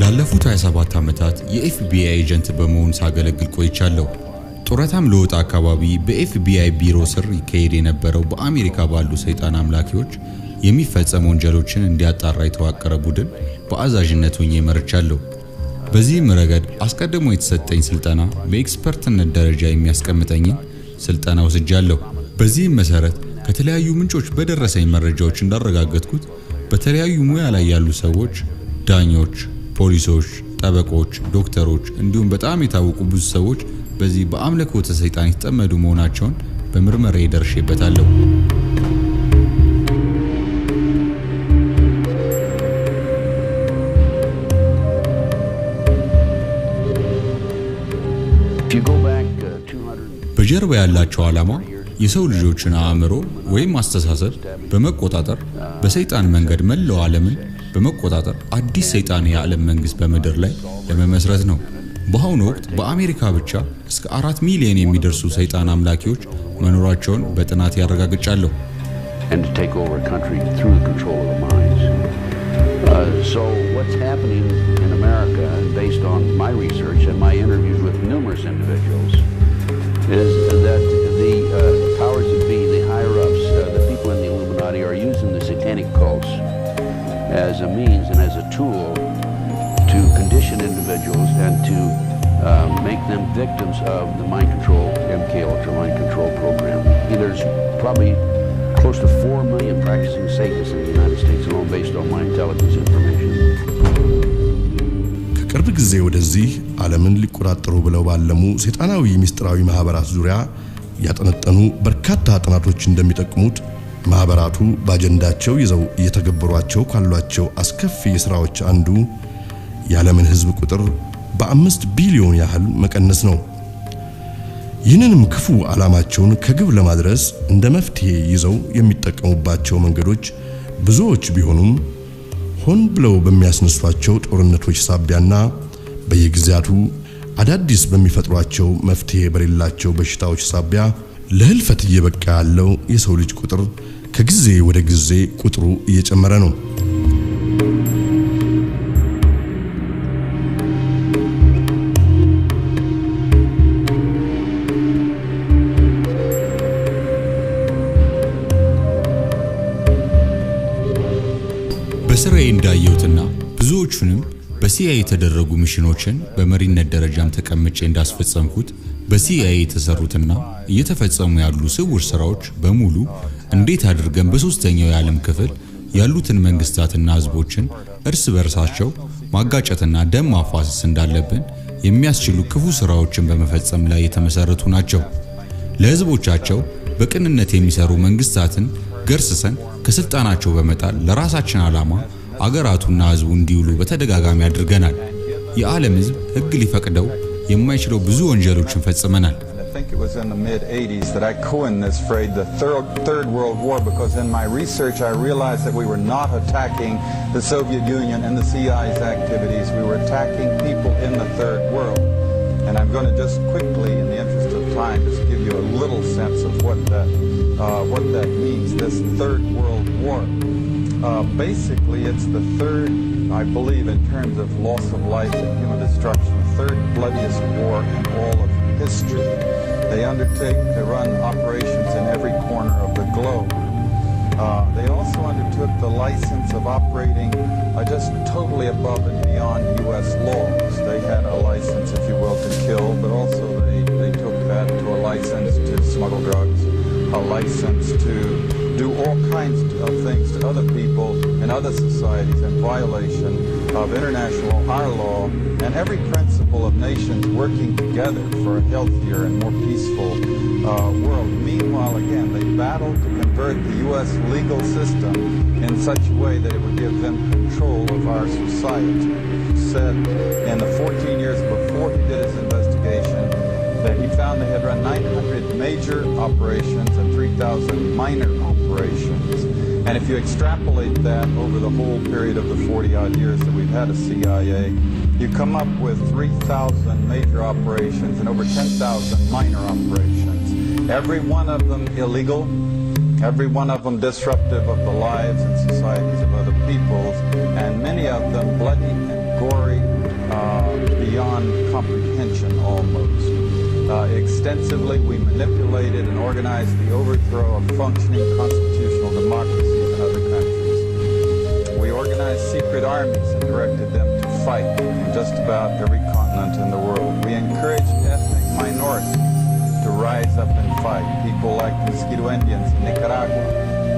Speaker 3: ላለፉት 27 ዓመታት የኤፍቢአይ ኤጀንት በመሆን ሳገለግል ቆይቻለሁ። ጡረታም ለወጣ አካባቢ በኤፍቢአይ ቢሮ ስር ይካሄድ የነበረው በአሜሪካ ባሉ ሰይጣን አምላኪዎች የሚፈጸሙ ወንጀሎችን እንዲያጣራ የተዋቀረ ቡድን በአዛዥነት ሆኜ መርቻለሁ። በዚህ ረገድ አስቀድሞ የተሰጠኝ ስልጠና በኤክስፐርትነት ደረጃ የሚያስቀምጠኝ ስልጠና ወስጃለሁ። በዚህ መሰረት ከተለያዩ ምንጮች በደረሰኝ መረጃዎች እንዳረጋገጥኩት በተለያዩ ሙያ ላይ ያሉ ሰዎች፣ ዳኞች፣ ፖሊሶች፣ ጠበቆች፣ ዶክተሮች እንዲሁም በጣም የታወቁ ብዙ ሰዎች በዚህ በአምልኮተ ሰይጣን የተጠመዱ መሆናቸውን በምርመራዬ ደርሼበታለሁ። በጀርባ ያላቸው ዓላማ የሰው ልጆችን አእምሮ ወይም አስተሳሰብ በመቆጣጠር በሰይጣን መንገድ መላው ዓለምን በመቆጣጠር አዲስ ሰይጣን የዓለም መንግስት በመድር ላይ ለመመስረት ነው። በአሁኑ ወቅት በአሜሪካ ብቻ እስከ 4 ሚሊዮን የሚደርሱ ሰይጣን አምላኪዎች መኖራቸውን በጥናት ያረጋግጫለሁ።
Speaker 20: and to take over a country through the control of the minds. So what's happening in America, based on my research and my interviews with numerous individuals, is that the powers that be, the higher-ups, the people in the Illuminati, are using the satanic cults as a means and as a tool to condition individuals and to make them victims of the mind control, MK Ultra mind control program. There's probably close to 4 million practicing Satanists in the United States alone, based on my intelligence information.
Speaker 1: ከቅርብ ጊዜ ወደዚህ ዓለምን ሊቆጣጠሩ ብለው ባለሙ ሰይጣናዊ ሚስጥራዊ ማህበራት ዙሪያ ያጠነጠኑ በርካታ ጥናቶች እንደሚጠቁሙት ማህበራቱ በአጀንዳቸው ይዘው እየተገበሯቸው ካሏቸው አስከፊ ስራዎች አንዱ የዓለምን ህዝብ ቁጥር በ5 ቢሊዮን ያህል መቀነስ ነው። ይህንንም ክፉ ዓላማቸውን ከግብ ለማድረስ እንደ መፍትሄ ይዘው የሚጠቀሙባቸው መንገዶች ብዙዎች ቢሆኑም ሆን ብለው በሚያስነሷቸው ጦርነቶች ሳቢያና በየጊዜያቱ አዳዲስ በሚፈጥሯቸው መፍትሄ በሌላቸው በሽታዎች ሳቢያ ለህልፈት እየበቃ ያለው የሰው ልጅ ቁጥር ከጊዜ ወደ ጊዜ ቁጥሩ እየጨመረ ነው።
Speaker 3: በስራዬ እንዳየሁትና ብዙዎቹንም በሲአይኤ የተደረጉ ሚሽኖችን በመሪነት ደረጃም ተቀምጬ እንዳስፈጸምኩት በሲአይኤ የተሰሩትና እየተፈጸሙ ያሉ ስውር ስራዎች በሙሉ እንዴት አድርገን በሶስተኛው የዓለም ክፍል ያሉትን መንግስታትና ህዝቦችን እርስ በርሳቸው ማጋጨትና ደም ማፋሰስ እንዳለብን የሚያስችሉ ክፉ ስራዎችን በመፈጸም ላይ የተመሰረቱ ናቸው። ለህዝቦቻቸው በቅንነት የሚሰሩ መንግስታትን ገርስሰን ከስልጣናቸው በመጣል ለራሳችን ዓላማ አገራቱና ህዝቡ እንዲውሉ በተደጋጋሚ አድርገናል። የዓለም ህዝብ ህግ ሊፈቅደው የማይችለው ብዙ ወንጀሎችን ፈጽመናል።
Speaker 21: I think it was in the mid-80s that I coined this phrase, the Third World War, because in my research I realized that we were not attacking the Soviet Union and the CIA's activities. We were attacking people in the Third World. And I'm going to just quickly, in the interest of time, just give you a little sense of what that means, this Third World War. Basically, it's the third, I believe, in terms of loss of life and human destruction, the third bloodiest war in all of history. They undertake to run operations in every corner of the globe. They also undertook the license of operating just totally above and beyond U.S. laws. They had a license, if you will, to kill, but also they took that to a license to smuggle drugs, a license to do all kinds of things to other people and other societies in violation of international our law and every principle of nations working together for a healthier and more peaceful world. Meanwhile, again, they battled to convert the U.S. legal system in such a way that it would give them control of our society. He said in the 14 years before he did his investigation that he found they had run 900 major operations and 3,000 minor operations. And if you extrapolate that over the whole period of the 40-odd years that we've had a CIA, you come up with 3,000 major operations and over 10,000 minor operations. Every one of them illegal, every one of them disruptive of the lives and societies of other peoples, and many of them bloody and gory beyond comprehension almost. Extensively, we manipulated and organized the overthrow of functioning constitutional democracies in other countries. We organized secret armies and directed them to fight in just about every continent in the world. We encouraged ethnic minorities to rise up and fight. People like Mosquito Indians in Nicaragua,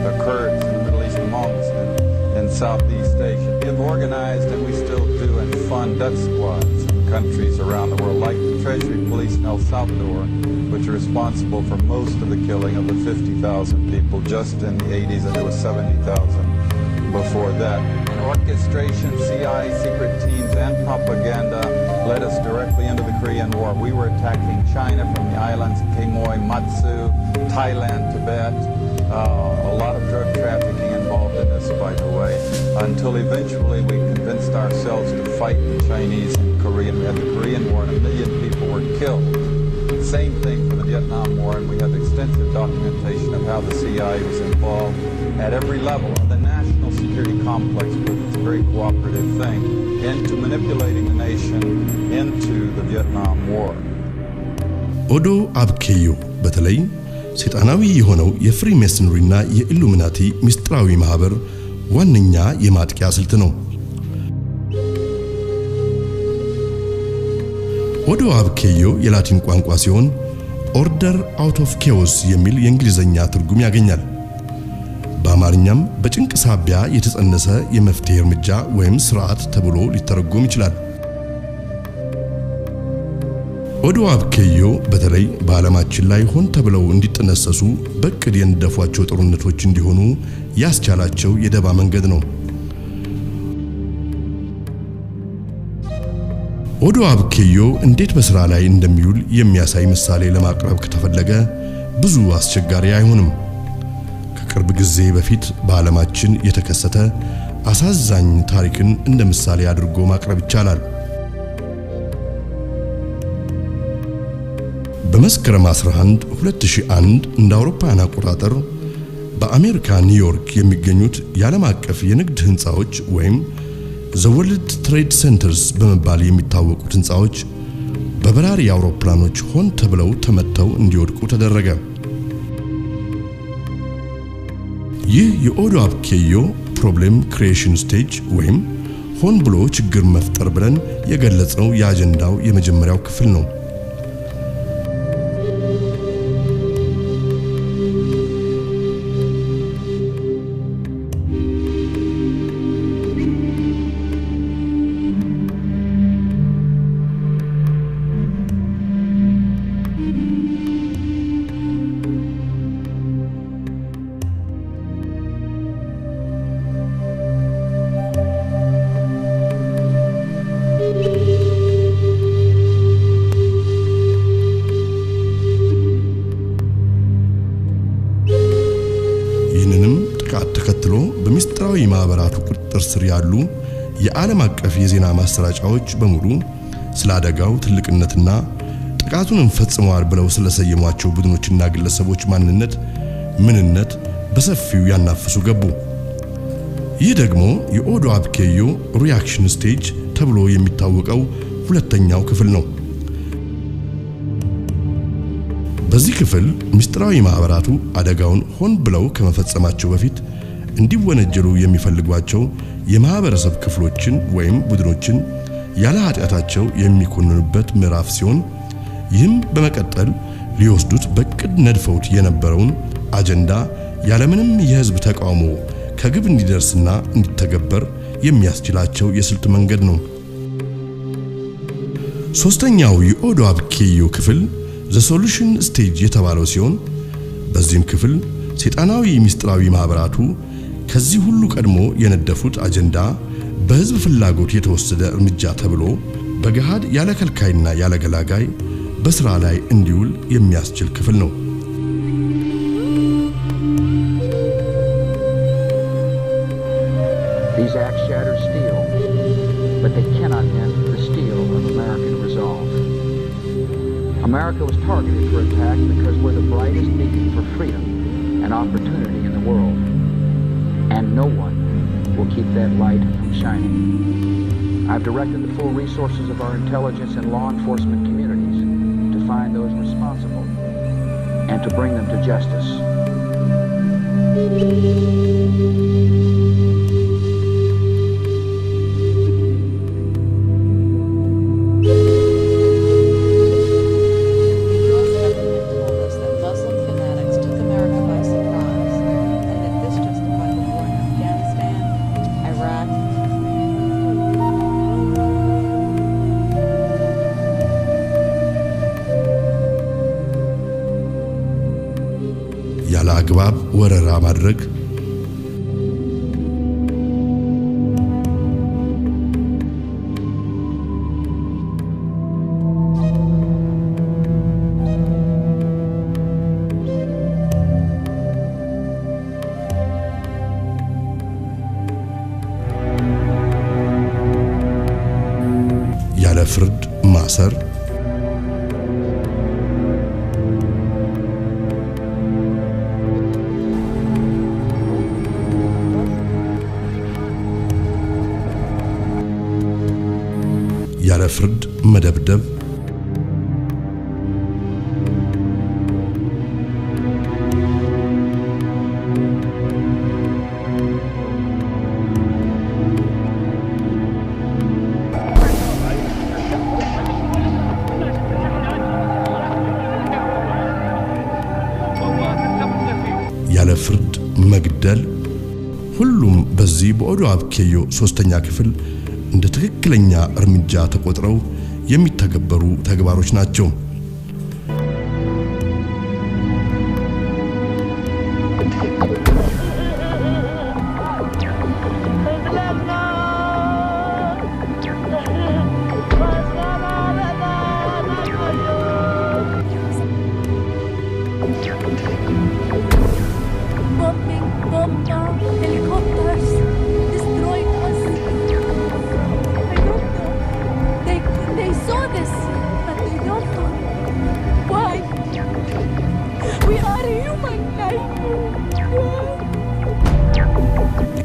Speaker 21: the Kurds in the Middle East monks in Southeast Asia. We have organized, and we still do, and fund death squads in countries around the world, like the Treasury Police in El Salvador, which are responsible for most of the killing of the 50,000 people just in the 80s, and there was 70,000 before that. Orchestration, CIA, secret teams, and propaganda led us directly into the Korean War. We were attacking China from the islands of Quemoy, Matsu, Thailand, Tibet. A lot of drug trafficking involved in this, by the way, until eventually we convinced ourselves to fight the Chinese and Korean. We had the Korean War and 1 million people were killed. Same thing for the Vietnam War, and we have extensive documentation of how the CIA was involved at every level of the national security complex, because it's a very cooperative thing, into manipulating the nation into the Vietnam War.
Speaker 1: Odo Abkeyo, በተለይ ሰይጣናዊ የሆነው የፍሪሜሰንሪና የኢሉሚናቲ ሚስጥራዊ ማህበር ዋነኛ የማጥቂያ ስልት ነው። ኦዶ አብኬዮ የላቲን ቋንቋ ሲሆን ኦርደር አውት ኦፍ ኬዎስ የሚል የእንግሊዘኛ ትርጉም ያገኛል። በአማርኛም በጭንቅ ሳቢያ የተጸነሰ የመፍትሄ እርምጃ ወይም ስርዓት ተብሎ ሊተረጎም ይችላል። ኦዶ አብኬዮ በተለይ በዓለማችን ላይ ሆን ተብለው እንዲጠነሰሱ በቅድ የነደፏቸው ጦርነቶች እንዲሆኑ ያስቻላቸው የደባ መንገድ ነው። ኦዶ አብኬዮ እንዴት በስራ ላይ እንደሚውል የሚያሳይ ምሳሌ ለማቅረብ ከተፈለገ ብዙ አስቸጋሪ አይሆንም። ከቅርብ ጊዜ በፊት በዓለማችን የተከሰተ አሳዛኝ ታሪክን እንደ ምሳሌ አድርጎ ማቅረብ ይቻላል። በመስከረም 11 2001 እንደ አውሮፓውያን አቆጣጠር በአሜሪካ ኒውዮርክ የሚገኙት የዓለም አቀፍ የንግድ ህንጻዎች ወይም The World Trade Centers በመባል የሚታወቁት ህንጻዎች በበራሪ አውሮፕላኖች ሆን ተብለው ተመተው እንዲወድቁ ተደረገ። ይህ የኦዶ አብኬዮ ፕሮብሌም ክሪኤሽን ስቴጅ ወይም ሆን ብሎ ችግር መፍጠር ብለን የገለጽነው የአጀንዳው የመጀመሪያው ክፍል ነው። ተከትሎ በሚስጥራዊ ማህበራቱ ቁጥጥር ስር ያሉ የዓለም አቀፍ የዜና ማሰራጫዎች በሙሉ ስለ አደጋው ትልቅነትና ጥቃቱን ፈጽመዋል ብለው ስለሰየሟቸው ቡድኖችና ግለሰቦች ማንነት ምንነት በሰፊው ያናፍሱ ገቡ። ይህ ደግሞ የኦዶ አብኬዮ ሪአክሽን ስቴጅ ተብሎ የሚታወቀው ሁለተኛው ክፍል ነው። በዚህ ክፍል ሚስጥራዊ ማህበራቱ አደጋውን ሆን ብለው ከመፈጸማቸው በፊት እንዲወነጀሉ የሚፈልጓቸው የማህበረሰብ ክፍሎችን ወይም ቡድኖችን ያለ ኃጢአታቸው የሚኮንኑበት ምዕራፍ ሲሆን ይህም በመቀጠል ሊወስዱት በቅድ ነድፈውት የነበረውን አጀንዳ ያለምንም የህዝብ ተቃውሞ ከግብ እንዲደርስና እንዲተገበር የሚያስችላቸው የስልት መንገድ ነው። ሶስተኛው የኦዶ አብኬዮ ክፍል ዘ ሶሉሽን ስቴጅ የተባለው ሲሆን በዚህም ክፍል ሰይጣናዊ ሚስጥራዊ ማህበራቱ ከዚህ ሁሉ ቀድሞ የነደፉት አጀንዳ በህዝብ ፍላጎት የተወሰደ እርምጃ ተብሎ በገሃድ ያለ ከልካይና ያለ ገላጋይ በስራ ላይ እንዲውል የሚያስችል ክፍል ነው።
Speaker 17: These acts shatter steel, but they cannot end the steel of American resolve. America was targeted for attack because we're the brightest beacon for freedom and opportunity in the world, and no one will keep that light from shining. I've directed the full resources of our intelligence and law enforcement communities to find those responsible and to bring them to justice.
Speaker 1: ያለ አግባብ ወረራ ማድረግ ያለ ፍርድ ማሰር ያለ ፍርድ መደብደብ ያለ ፍርድ መግደል ሁሉም በዚህ በኦዶ አብኬዮ ሶስተኛ ክፍል እንደ ትክክለኛ እርምጃ ተቆጥረው የሚተገበሩ ተግባሮች ናቸው።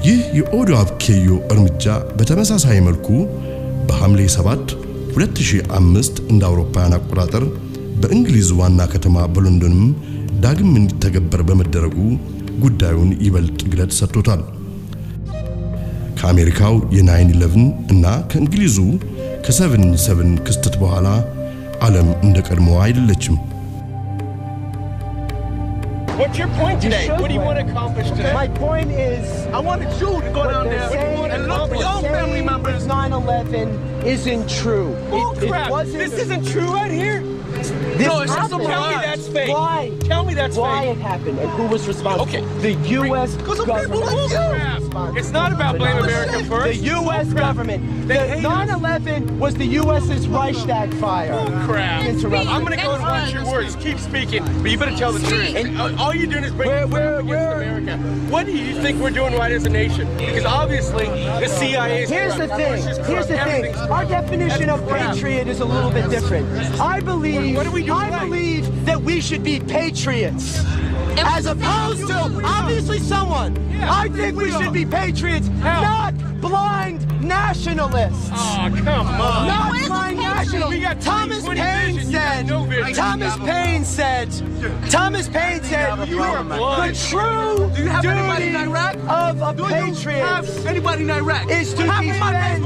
Speaker 1: ይህ የኦዶ አብኬዮ እርምጃ በተመሳሳይ መልኩ በሐምሌ 7 2005 እንደ አውሮፓውያን አቆጣጠር በእንግሊዝ ዋና ከተማ በሎንዶንም ዳግም እንዲተገበር በመደረጉ ጉዳዩን ይበልጥ ግለት ሰጥቶታል። ከአሜሪካው የ9/11 እና ከእንግሊዙ ከ7/7 ክስተት በኋላ ዓለም እንደቀድሞው አይደለችም።
Speaker 5: What's your point today? What do you want to accomplish today?
Speaker 22: My point is,
Speaker 5: I wanted you to go down there and look for your family members.
Speaker 22: 9/11 isn't true.
Speaker 5: Bull crap!
Speaker 22: It wasn't.
Speaker 5: This isn't true right here. No, it's just tell me that's fake.
Speaker 4: Why?
Speaker 5: Tell me that's
Speaker 4: why
Speaker 5: fake.
Speaker 4: It happened and who was responsible.
Speaker 5: Okay.
Speaker 4: The U.S.
Speaker 5: government. It's not about blame America first.
Speaker 4: The U.S. government. The 9/11 was the U.S.'s Reichstag fire.
Speaker 5: Oh, crap. I'm going to go and watch your words. Keep speaking, but you better tell the truth. And all you're doing is bringing against America. What do you think we're doing right as a nation? Because obviously the CIA is
Speaker 4: Here's the thing. Our definition of patriot is a little bit different. I believe that we should be patriots. As opposed to, obviously someone. I think we should be patriots, not blind nationalists.
Speaker 5: Oh, come on.
Speaker 4: Not blind nationalists. Thomas Paine said, the true duty of a patriot is to defend,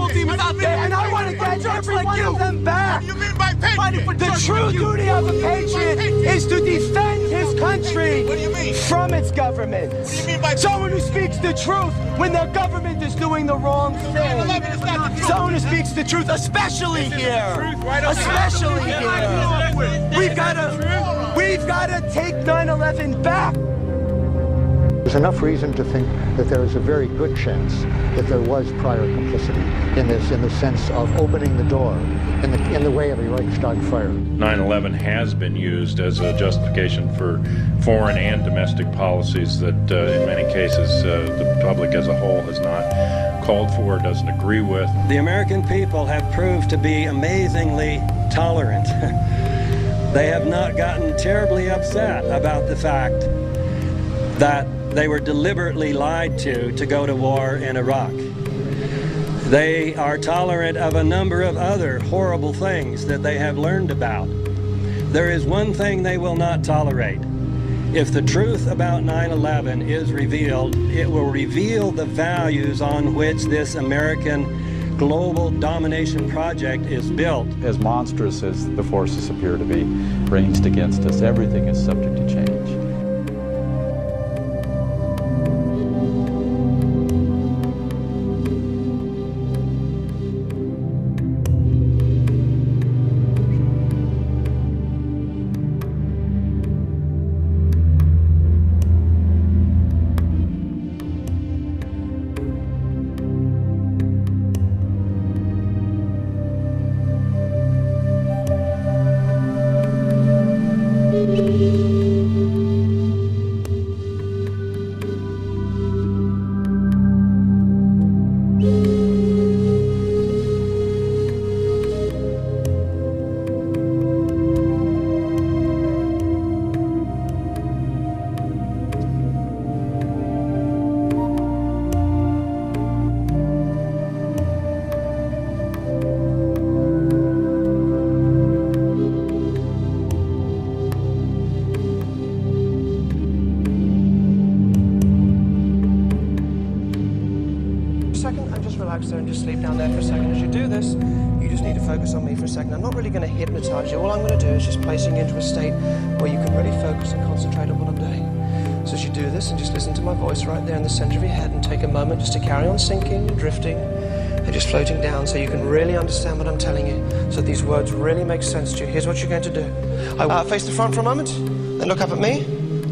Speaker 4: and I want to get every one of them back. The true duty of a patriot is to defend his country from its government. Someone who speaks the truth when their government is doing the wrong thing. Someone who speaks the truth, especially here. Especially here. We've got to take 9/11 back.
Speaker 22: There's enough reason to think that there is a very good chance that there was prior complicity in this, in the sense of opening the door in the way of a Reichstag fire.
Speaker 23: 9/11 has been used as a justification for foreign and domestic policies that in many cases the public as a whole has not called for, doesn't agree with.
Speaker 24: The American people have proved to be amazingly tolerant. They have not gotten terribly upset about the fact that they were deliberately lied to go to war in Iraq. They are tolerant of a number of other horrible things that they have learned about. There is one thing they will not tolerate. If the truth about 9/11 is revealed, it will reveal the values on which this American global domination project is built.
Speaker 25: As monstrous as the forces appear to be ranged against us, everything is subject to change.
Speaker 2: And just sleep down there for a second. As you do this, you just need to focus on me for a second. I'm not really going to hypnotize you. All I'm going to do is just placing you into a state where you can really focus and concentrate on what I'm doing. So as you do this, and just listen to my voice right there in the center of your head, and take a moment just to carry on sinking and drifting and just floating down, so you can really understand what I'm telling you, so these words really make sense to you. Here's what you're going to do. Face the front for a moment, then look up at me,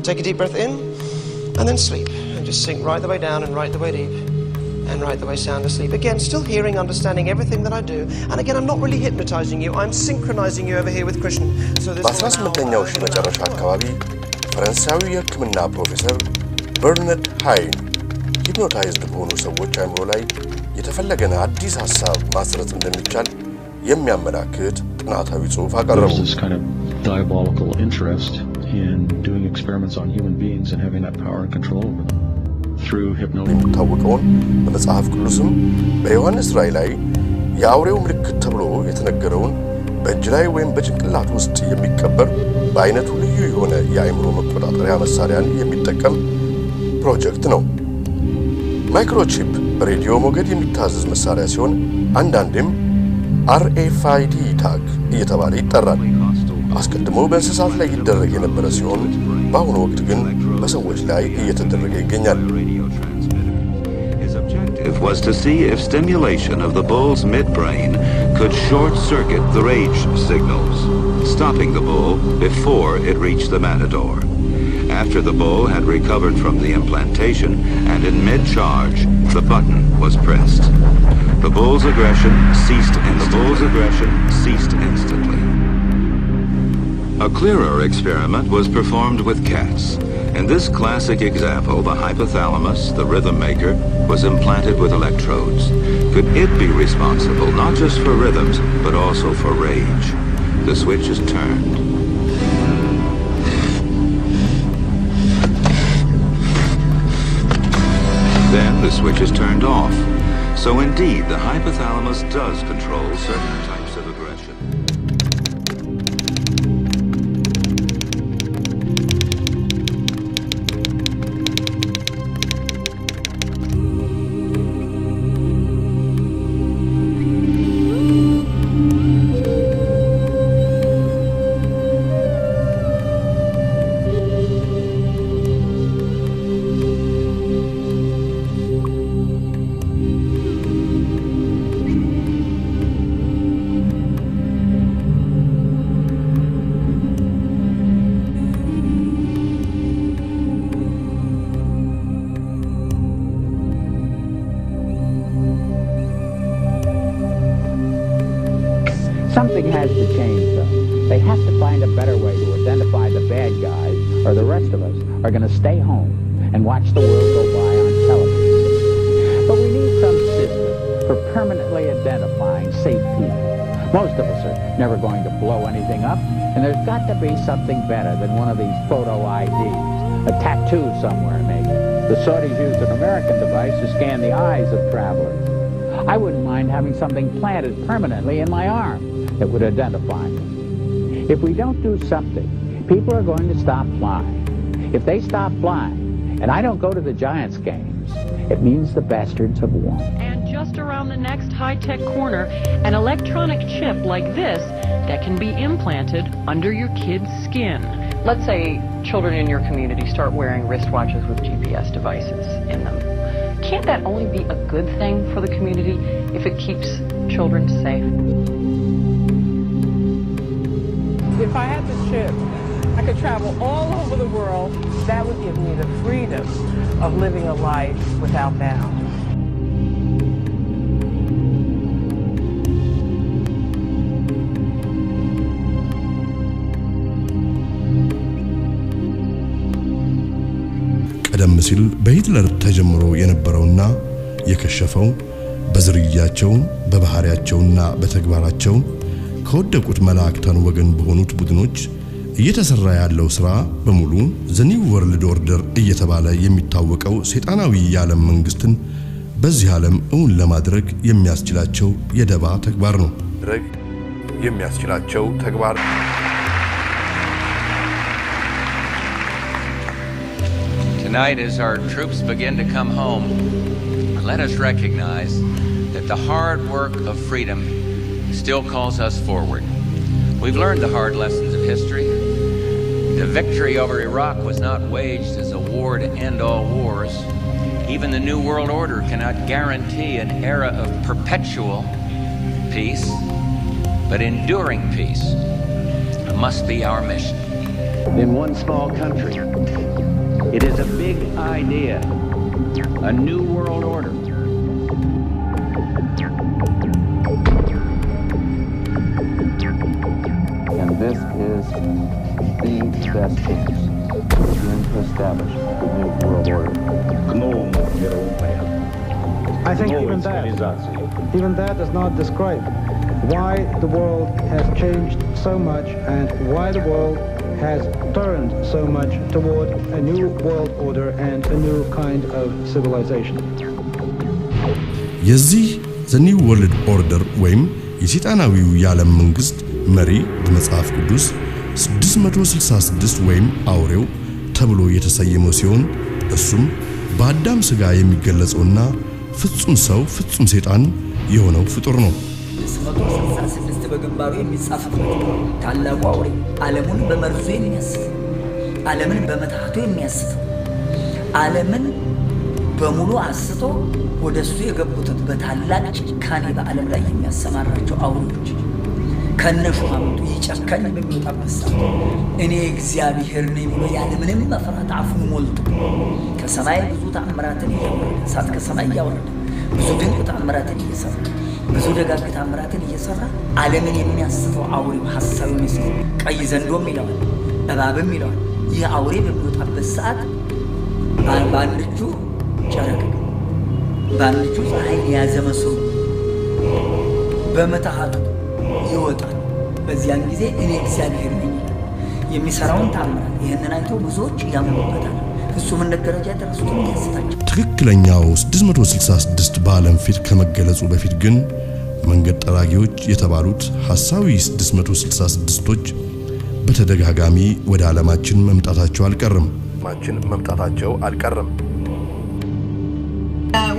Speaker 2: take a deep breath in, and then sleep, and just sink right the way down and right the way deep. And right the way sound asleep. Again, still hearing, understanding everything that I do. And again, I'm not really hypnotizing you. I'm synchronizing you over here with Christian. So this
Speaker 1: በ18ኛው ሺህ መጨረሻ አካባቢ ፈረንሳዊ የሕክምና ፕሮፌሰር በርናርድ ሃይን ሂፕኖታይዝድ በሆኑ ሰዎች አእምሮ ላይ የተፈለገን አዲስ ሐሳብ ማስረት እንደሚቻል የሚያመላክት ጥናታዊ ጽሑፍ አቀረቡ።
Speaker 25: There's this kind of diabolical interest in doing experiments on human beings and having that power and control over them.
Speaker 1: ታወቀውን በመጽሐፍ ቅዱስም በዮሐንስ ራእይ ላይ የአውሬው ምልክት ተብሎ የተነገረውን በእጅ ላይ ወይም በጭንቅላት ውስጥ የሚቀበር በአይነቱ ልዩ የሆነ የአእምሮ መቆጣጠሪያ መሳሪያን የሚጠቀም ፕሮጀክት ነው። ማይክሮቺፕ በሬዲዮ ሞገድ የሚታዘዝ መሳሪያ ሲሆን አንዳንዴም RFID ታግ እየተባለ ይጠራል። አስቀድሞ በእንስሳት ላይ ይደረግ የነበረ ሲሆን በአሁኑ ወቅት ግን በሰዎች ላይ እየተደረገ ይገኛል።
Speaker 7: objective was to see if stimulation of the bull's midbrain could short-circuit the rage signals, stopping the bull before it reached the matador. After the bull had recovered from the implantation and in mid-charge, the button was pressed. The bull's aggression ceased instantly. A clearer experiment was performed with cats. In this classic example, the hypothalamus, the rhythm maker, was implanted with electrodes. Could it be responsible not just for rhythms, but also for rage? The switch is turned. Then the switch is turned off. So indeed, the hypothalamus does control certain types of aggression.
Speaker 8: Something has to change, though. They have to find a better way to identify the bad guys, or the rest of us are going to stay home and watch the world go by on television. But we need some system for permanently identifying safe people. Most of us are never going to blow anything up, and there's got to be something better than one of these photo IDs. A tattoo somewhere, maybe. The Saudis used an American device to scan the eyes of travelers. I wouldn't mind having something planted permanently in my arm that would identify me. If we don't do something, people are going to stop flying. If they stop flying, and I don't go to the Giants games, it means the bastards have won.
Speaker 10: And just around the next high-tech corner, an electronic chip like this that can be implanted under your kid's skin. Let's say children in your community start wearing wristwatches with GPS devices in them. Can't that only be a good thing for the community if it keeps children safe?
Speaker 11: If I had the chip, I could travel all over the world. That would give me the freedom of living a life without bounds.
Speaker 1: ቀደም ሲል በሂትለር ተጀምሮ የነበረውና የከሸፈው በዝርያቸው በባህሪያቸውና በተግባራቸው ከወደቁት መላእክታን ወገን በሆኑት ቡድኖች እየተሰራ ያለው ስራ በሙሉ ዘ ኒው ወርልድ ኦርደር እየተባለ የሚታወቀው ሰይጣናዊ የዓለም መንግስትን በዚህ ዓለም እውን ለማድረግ የሚያስችላቸው የደባ ተግባር ነው።
Speaker 12: Tonight, as our troops begin to come home, let us recognize that the hard work of freedom still calls us forward. We've learned the hard lessons of history. The victory over Iraq was not waged as a war to end all wars. Even the New World Order cannot guarantee an era of perpetual peace, but enduring peace must be our mission.
Speaker 20: In one small country, it is a big idea, a new world order.
Speaker 26: And this is the best chance to begin to establish the new world order.
Speaker 27: I think even that does not describe why the world has changed so much and why the world has turned so much toward a new world order and a new kind of civilization.
Speaker 1: የዚህ the new world order ወይም የሰይጣናዊው የዓለም መንግስት መሪ በመጽሐፍ ቅዱስ 666 ወይም አውሬው ተብሎ የተሰየመው ሲሆን እሱም በአዳም ሥጋ የሚገለጸውና ፍጹም ሰው ፍጹም ሰይጣን የሆነው ፍጡር ነው።
Speaker 28: 666 በግንባሩ የሚጻፍበት ታላቁ አውሬ ዓለሙን በመርዙ የሚያስት ዓለምን በመታቱ የሚያስት ዓለምን በሙሉ አስቶ ወደሱ የገቡትን በታላቅ ጭካኔ በዓለም ላይ የሚያሰማራቸው አውሬዎች ከነሹማምንቱ ይጨከን በሚወጣበት ሰዓት እኔ እግዚአብሔር ነኝ ብሎ ያለምንም መፍራት አፉን ሞልቶ ከሰማይ ብዙ ተአምራትን እያወረደ እሳት ከሰማይ እያወረደ ብዙ ድንቅ ተአምራትን እየሰራ ብዙ ደጋግ ተአምራትን እየሰራ ዓለምን የሚያስተው አውሬው ሐሳቡ መስሎ ቀይ ዘንዶም ይለዋል እባብም ይለዋል። ይህ አውሬ በሚወጣበት ሰዓት በአንድ እጁ ጨረቃ በአንድ እጁ ፀሐይን የያዘ መስሎ በመታሃቱ ይወጣል። በዚያን ጊዜ እኔ እግዚአብሔር ነኝ የሚሰራውን ተአምራት ይህንን አይተው ብዙዎች ያምኑበታል። እሱም እንደ ደረጃ ደረሱትን ያስታቸው
Speaker 1: ትክክለኛው 666 በዓለም ፊት ከመገለጹ በፊት ግን መንገድ ጠራጊዎች የተባሉት ሐሳዊ 666ቶች በተደጋጋሚ ወደ ዓለማችን መምጣታቸው አልቀረም።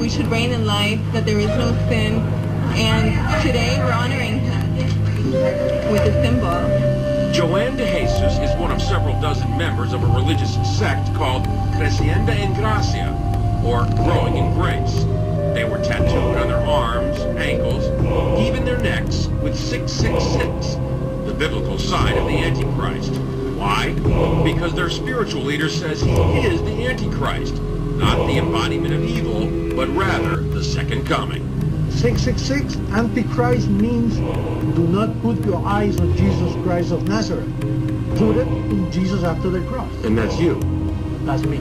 Speaker 6: We should reign in life, that there is no sin, and today we're honoring him with a symbol.
Speaker 9: Joanne de Jesus is one of several dozen members of a religious sect called Creciendo en Gracia, or Growing in Grace. They were tattooed on their arms, ankles, even their necks with 666, the biblical sign of the Antichrist. Why? Because their spiritual leader says he is the Antichrist, not the embodiment of evil, but rather the second coming.
Speaker 13: 666, Antichrist means do not put your eyes on Jesus Christ of Nazareth. Put it in Jesus after the cross.
Speaker 9: And that's you.
Speaker 13: That's me.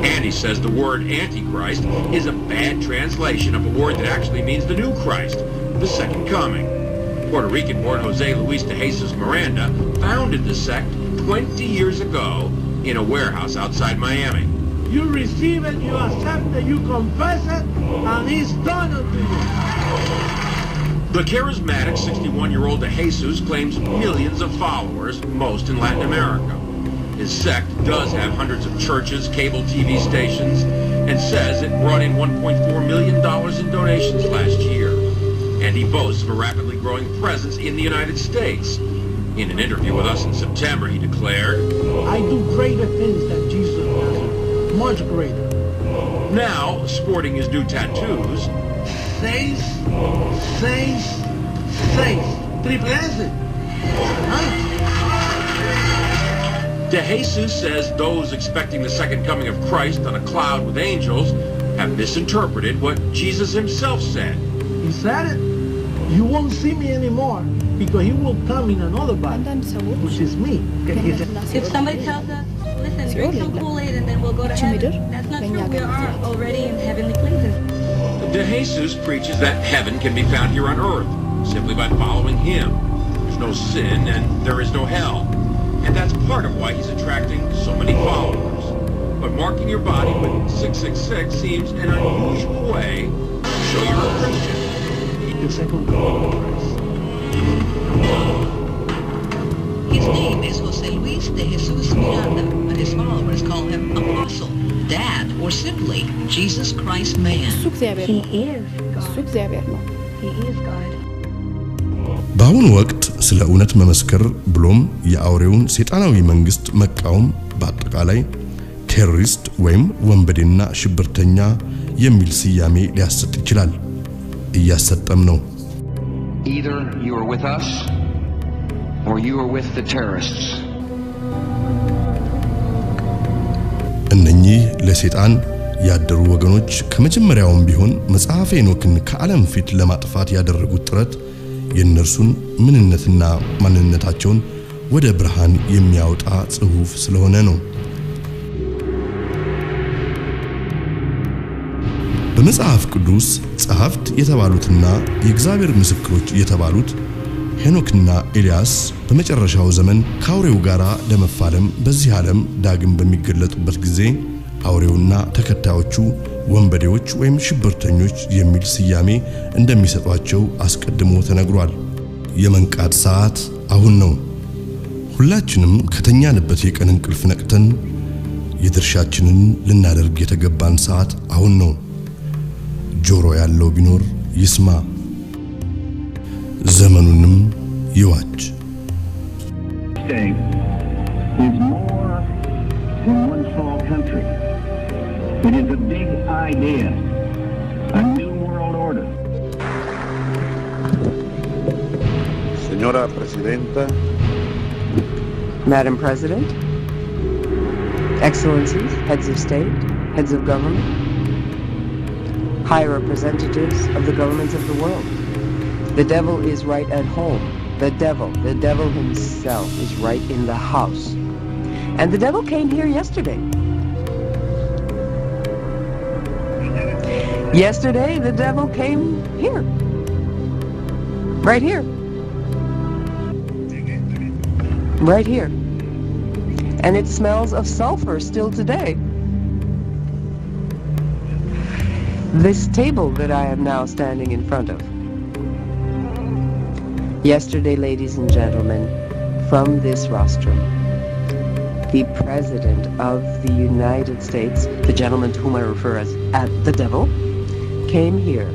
Speaker 9: And he says the word Antichrist is a bad translation of a word that actually means the new Christ, the second coming. Puerto Rican-born Jose Luis de Jesus Miranda founded the sect 20 years ago in a warehouse outside Miami.
Speaker 13: You receive it, you accept it, you confess it, and it's done unto you.
Speaker 9: The charismatic 61-year-old de Jesus claims millions of followers, most in Latin America. His sect does have hundreds of churches, cable TV stations, and says it brought in $1.4 million in donations last year. And he boasts of a rapidly growing presence in the United States. In an interview with us in September, he declared,
Speaker 13: I do greater things than Jesus does, much greater.
Speaker 9: Now, sporting his new tattoos,
Speaker 13: Seis, triple S.
Speaker 9: De Jesus says those expecting the second coming of Christ on a cloud with angels have misinterpreted what Jesus himself said.
Speaker 13: He said it. You won't see me anymore because he will come in another body, which is me.
Speaker 6: If somebody tells us, listen, drink some Kool-Aid and then we'll go to heaven, that's not true. We are already in heavenly places.
Speaker 9: De Jesus preaches that heaven can be found here on earth simply by following him. There's no sin and there is no hell. And that's part of why he's attracting so many followers. But marking your body with 666 seems an unusual way to show you're a Christian.
Speaker 13: The second coming of Christ.
Speaker 14: His name is Jose Luis de Jesus Miranda, but his followers call him Apostle, Dad, or simply Jesus Christ Man.
Speaker 6: He is God. He is God.
Speaker 1: በአሁኑ ወቅት ስለ እውነት መመስከር ብሎም የአውሬውን ሰይጣናዊ መንግስት መቃወም በአጠቃላይ ቴሮሪስት ወይም ወንበዴና ሽብርተኛ የሚል ስያሜ ሊያሰጥ ይችላል። እያሰጠም ነው።
Speaker 15: Either you are with us or you are with the terrorists.
Speaker 1: እነኚህ ለሰይጣን ያደሩ ወገኖች ከመጀመሪያውም ቢሆን መጽሐፈ ሄኖክን ከዓለም ፊት ለማጥፋት ያደረጉት ጥረት የነርሱን ምንነትና ማንነታቸውን ወደ ብርሃን የሚያወጣ ጽሑፍ ስለሆነ ነው። በመጽሐፍ ቅዱስ ጸሐፍት የተባሉትና የእግዚአብሔር ምስክሮች የተባሉት ሄኖክና ኤልያስ በመጨረሻው ዘመን ከአውሬው ጋር ለመፋለም በዚህ ዓለም ዳግም በሚገለጡበት ጊዜ አውሬውና ተከታዮቹ ወንበዴዎች ወይም ሽብርተኞች የሚል ስያሜ እንደሚሰጧቸው አስቀድሞ ተነግሯል። የመንቃት ሰዓት አሁን ነው። ሁላችንም ከተኛንበት የቀን እንቅልፍ ነቅተን የድርሻችንን ልናደርግ የተገባን ሰዓት አሁን ነው። ጆሮ ያለው ቢኖር ይስማ፣ ዘመኑንም ይዋጅ።
Speaker 16: is more than one small country.
Speaker 15: It is a big idea, a new world order.
Speaker 3: Señora Presidenta.
Speaker 4: Madam President, Excellencies, heads of state, heads of government, high representatives of the governments of the world. The devil is right at home. The devil himself is right in the house. And the devil came here yesterday. Yesterday, the devil came here. Right here. Right here. And it smells of sulfur still today. This table that I am now standing in front of. Yesterday, ladies and gentlemen, from this rostrum, the President of the United States, the gentleman to whom I refer as the devil, came here.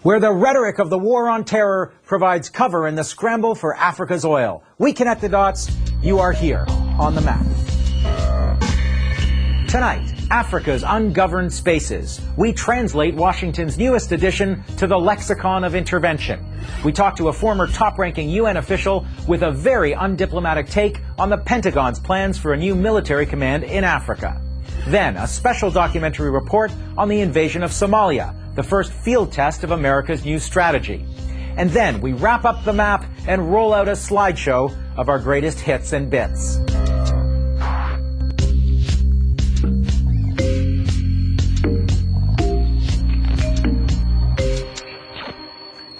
Speaker 5: where the rhetoric of the war on terror provides cover in the scramble for Africa's oil. We connect the dots. You are here on the map. Tonight, Africa's ungoverned spaces. We translate Washington's newest addition to the lexicon of intervention. We talk to a former top-ranking UN official with a very undiplomatic take on the Pentagon's plans for a new military command in Africa. Then, a special documentary report on the invasion of Somalia, the first field test of America's new strategy. And then we wrap up the map and roll out a slideshow of our greatest hits and bits.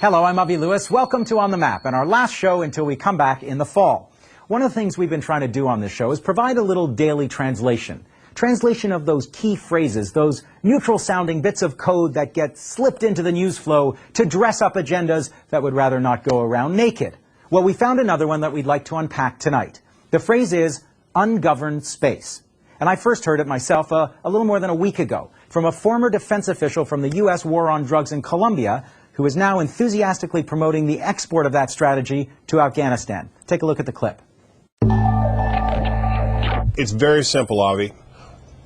Speaker 5: Hello, I'm Avi Lewis. Welcome to On the Map, and our last show until we come back in the fall. One of the things we've been trying to do on this show is provide a little daily translation. Translation of those key phrases, those neutral-sounding bits of code that get slipped into the news flow to dress up agendas that would rather not go around naked. Well, we found another one that we'd like to unpack tonight. The phrase is ungoverned space. And I first heard it myself a little more than a week ago from a former defense official from the U.S. war on drugs in Colombia who is now enthusiastically promoting the export of that strategy to Afghanistan. Take a look at the clip.
Speaker 16: It's very simple, Avi.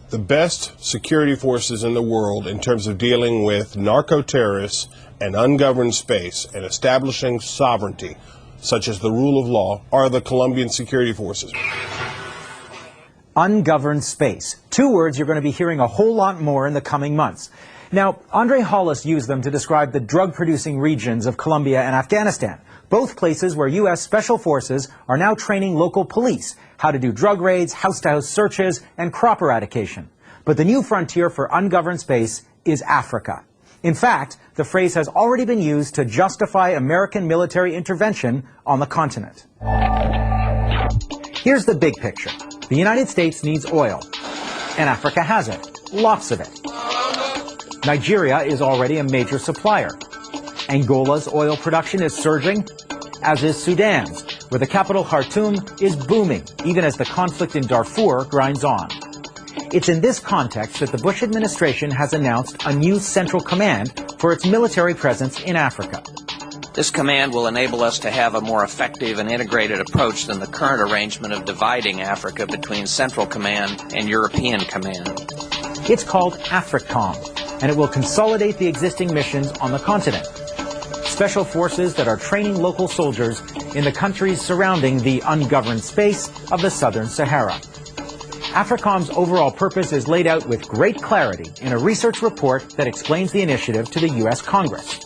Speaker 16: The best security forces in the world in terms of dealing with narco-terrorists and ungoverned space and establishing sovereignty, such as the rule of law, are the Colombian security forces.
Speaker 5: Ungoverned space. Two words you're going to be hearing a whole lot more in the coming months. Now, Andre Hollis used them to describe the drug-producing regions of Colombia and Afghanistan, both places where U.S. Special Forces are now training local police how to do drug raids, house-to-house searches, and crop eradication. But the new frontier for ungoverned space is Africa. In fact, the phrase has already been used to justify American military intervention on the continent. Here's the big picture. The United States needs oil, and Africa has it, lots of it. Nigeria is already a major supplier. Angola's oil production is surging, as is Sudan's, where the capital Khartoum is booming, even as the conflict in Darfur grinds on. It's in this context that the Bush administration has announced a new central command for its military presence in Africa.
Speaker 17: This command will enable us to have a more effective and integrated approach than the current arrangement of dividing Africa between Central Command and European Command.
Speaker 5: It's called AFRICOM, and it will consolidate the existing missions on the continent. Special forces that are training local soldiers in the countries surrounding the ungoverned space of the Southern Sahara. AFRICOM's overall purpose is laid out with great clarity in a research report that explains the initiative to the U.S. Congress.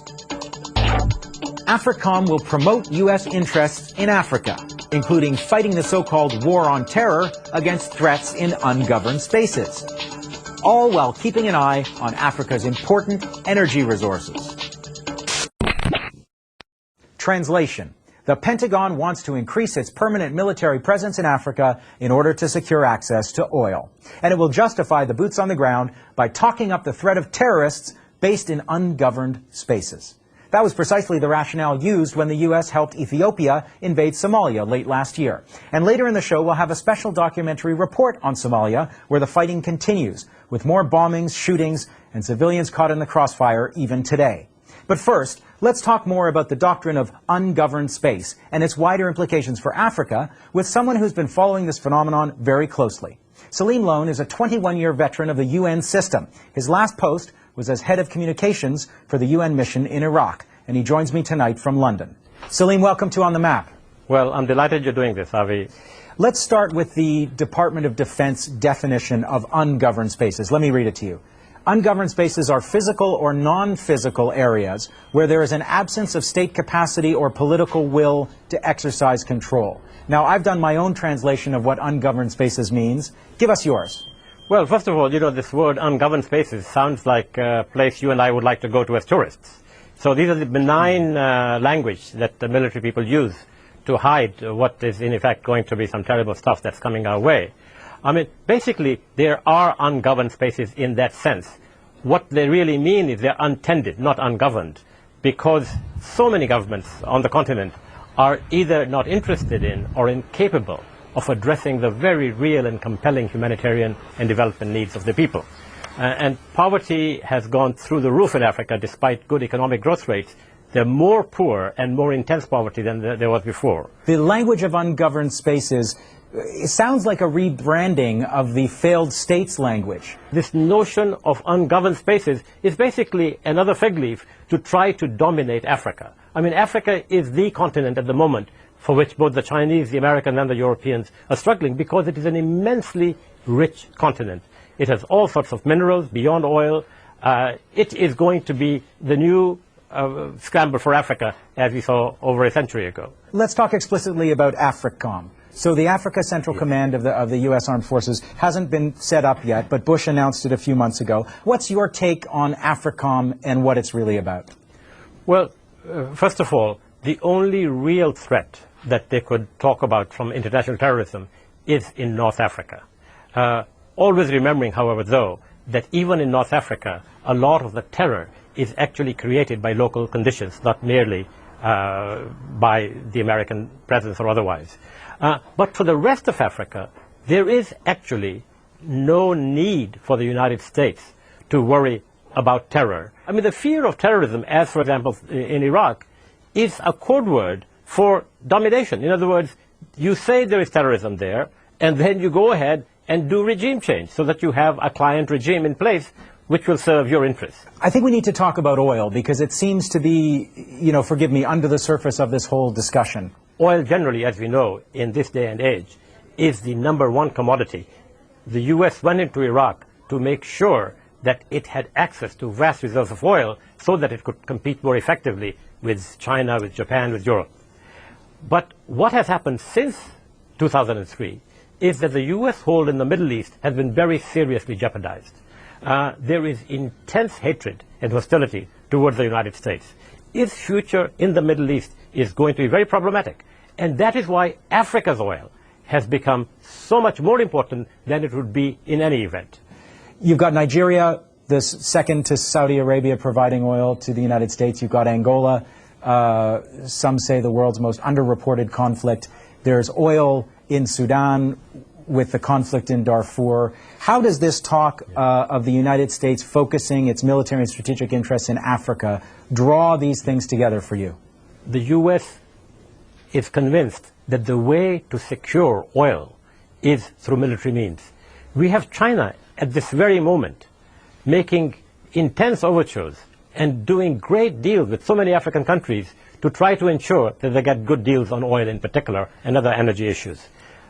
Speaker 5: AFRICOM will promote U.S. interests in Africa, including fighting the so-called war on terror against threats in ungoverned spaces, all while keeping an eye on Africa's important energy resources. Translation. The Pentagon wants to increase its permanent military presence in Africa in order to secure access to oil. And it will justify the boots on the ground by talking up the threat of terrorists based in ungoverned spaces. That was precisely the rationale used when the U.S. helped Ethiopia invade Somalia late last year. And later in the show, we'll have a special documentary report on Somalia, where the fighting continues, with more bombings, shootings, and civilians caught in the crossfire even today. But first, let's talk more about the doctrine of ungoverned space and its wider implications for Africa with someone who's been following this phenomenon very closely. Salim Lone is a 21-year veteran of the UN system. His last post was as head of communications for the UN mission in Iraq, and he joins me tonight from London. Salim, welcome to On the Map.
Speaker 18: Well, I'm delighted you're doing this, Avi.
Speaker 5: Let's start with the Department of Defense definition of ungoverned spaces. Let me read it to you. Ungoverned spaces are physical or non-physical areas where there is an absence of state capacity or political will to exercise control. Now, I've done my own translation of what ungoverned spaces means. Give us yours.
Speaker 18: Well, first of all, this word ungoverned spaces sounds like a place you and I would like to go to as tourists. So these are the benign language that the military people use to hide what is in effect going to be some terrible stuff that's coming our way. I mean, basically, there are ungoverned spaces in that sense. What they really mean is they're untended, not ungoverned, because so many governments on the continent are either not interested in or incapable of addressing the very real and compelling humanitarian and development needs of the people. And poverty has gone through the roof in Africa despite good economic growth rates. They're more poor and more intense poverty than there was before.
Speaker 5: The language of ungoverned spaces, it sounds like a rebranding of the failed states language.
Speaker 18: This notion of ungoverned spaces is basically another fig leaf to try to dominate Africa. I mean, Africa is the continent at the moment for which both the Chinese, the Americans, and the Europeans are struggling because it is an immensely rich continent. It has all sorts of minerals beyond oil. It is going to be the new scramble for Africa, as we saw over a century ago.
Speaker 5: Let's talk explicitly about AFRICOM. So the Africa Central Command of the U.S. Armed Forces hasn't been set up yet, but Bush announced it a few months ago. What's your take on AFRICOM and what it's really about?
Speaker 18: Well, first of all, the only real threat that they could talk about from international terrorism is in North Africa. Always remembering, however, though, that even in North Africa, a lot of the terror is actually created by local conditions, not merely by the American presence or otherwise. But for the rest of Africa, there is actually no need for the United States to worry about terror. I mean, the fear of terrorism, as for example in Iraq, is a code word for domination. In other words, you say there is terrorism there, and then you go ahead and do regime change so that you have a client regime in place which will serve your interests.
Speaker 5: I think we need to talk about oil because it seems to be, forgive me, under the surface of this whole discussion.
Speaker 18: Oil generally, as we know, in this day and age, is the #1 commodity. The U.S. went into Iraq to make sure that it had access to vast reserves of oil so that it could compete more effectively with China, with Japan, with Europe. But what has happened since 2003 is that the U.S. hold in the Middle East has been very seriously jeopardized. There is intense hatred and hostility towards the United States. Its future in the Middle East is going to be very problematic. And that is why Africa's oil has become so much more important than it would be in any event.
Speaker 5: You've got Nigeria, this second to Saudi Arabia, providing oil to the United States. You've got Angola, some say the world's most underreported conflict. There's oil in Sudan with the conflict in Darfur. How does this talk of the United States focusing its military and strategic interests in Africa draw these things together for you?
Speaker 18: The U.S. is convinced that the way to secure oil is through military means. We have China at this very moment making intense overtures and doing great deals with so many African countries to try to ensure that they get good deals on oil in particular and other energy issues.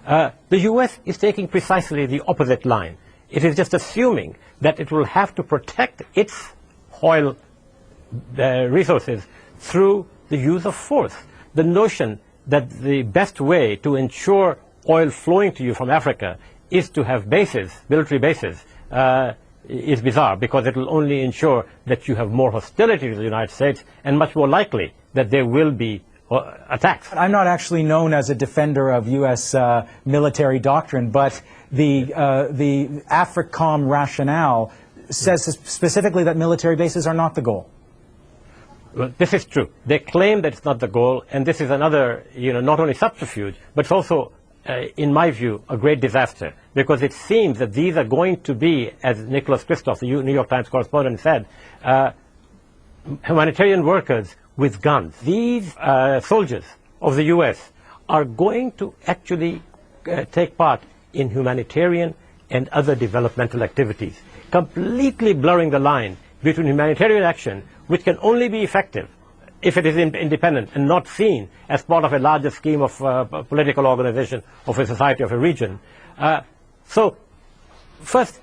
Speaker 18: The U.S. is taking precisely the opposite line. It is just assuming that it will have to protect its oil resources through the use of force. The notion that the best way to ensure oil flowing to you from Africa is to have bases, military bases, is bizarre because it will only ensure that you have more hostility to the United States and much more likely that there will be attacks.
Speaker 5: I'm not actually known as a defender of U.S. Military doctrine, but the AFRICOM rationale says specifically that military bases are not the goal.
Speaker 18: Well, this is true. They claim that it's not the goal, and this is another, not only subterfuge, but it's also, in my view, a great disaster, because it seems that these are going to be, as Nicholas Kristof, the New York Times correspondent, said, humanitarian workers with guns. These soldiers of the U.S. are going to actually take part in humanitarian and other developmental activities, completely blurring the line between humanitarian action, which can only be effective if it is independent and not seen as part of a larger scheme of a political organization, of a society, of a region. So, first,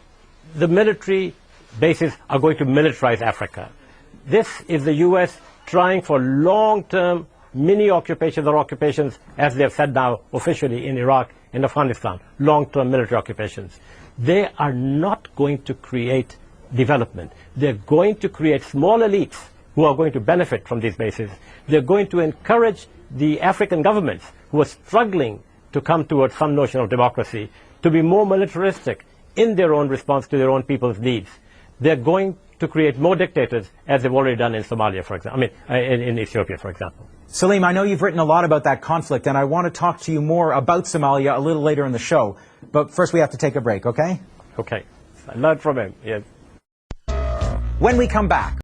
Speaker 18: the military bases are going to militarize Africa. This is the U.S. trying for long-term mini-occupations or occupations, as they have said now officially in Iraq and Afghanistan, long-term military occupations. They are not going to create development. They're going to create small elites who are going to benefit from these bases. They're going to encourage the African governments who are struggling to come towards some notion of democracy to be more militaristic in their own response to their own people's needs. They're going to create more dictators, as they've already done in Somalia, for example. In Ethiopia, for example.
Speaker 5: Salim, I know you've written a lot about that conflict, and I want to talk to you more about Somalia a little later in the show. But first we have to take a break, okay?
Speaker 18: Okay. I learned from him, yes.
Speaker 5: when we come back.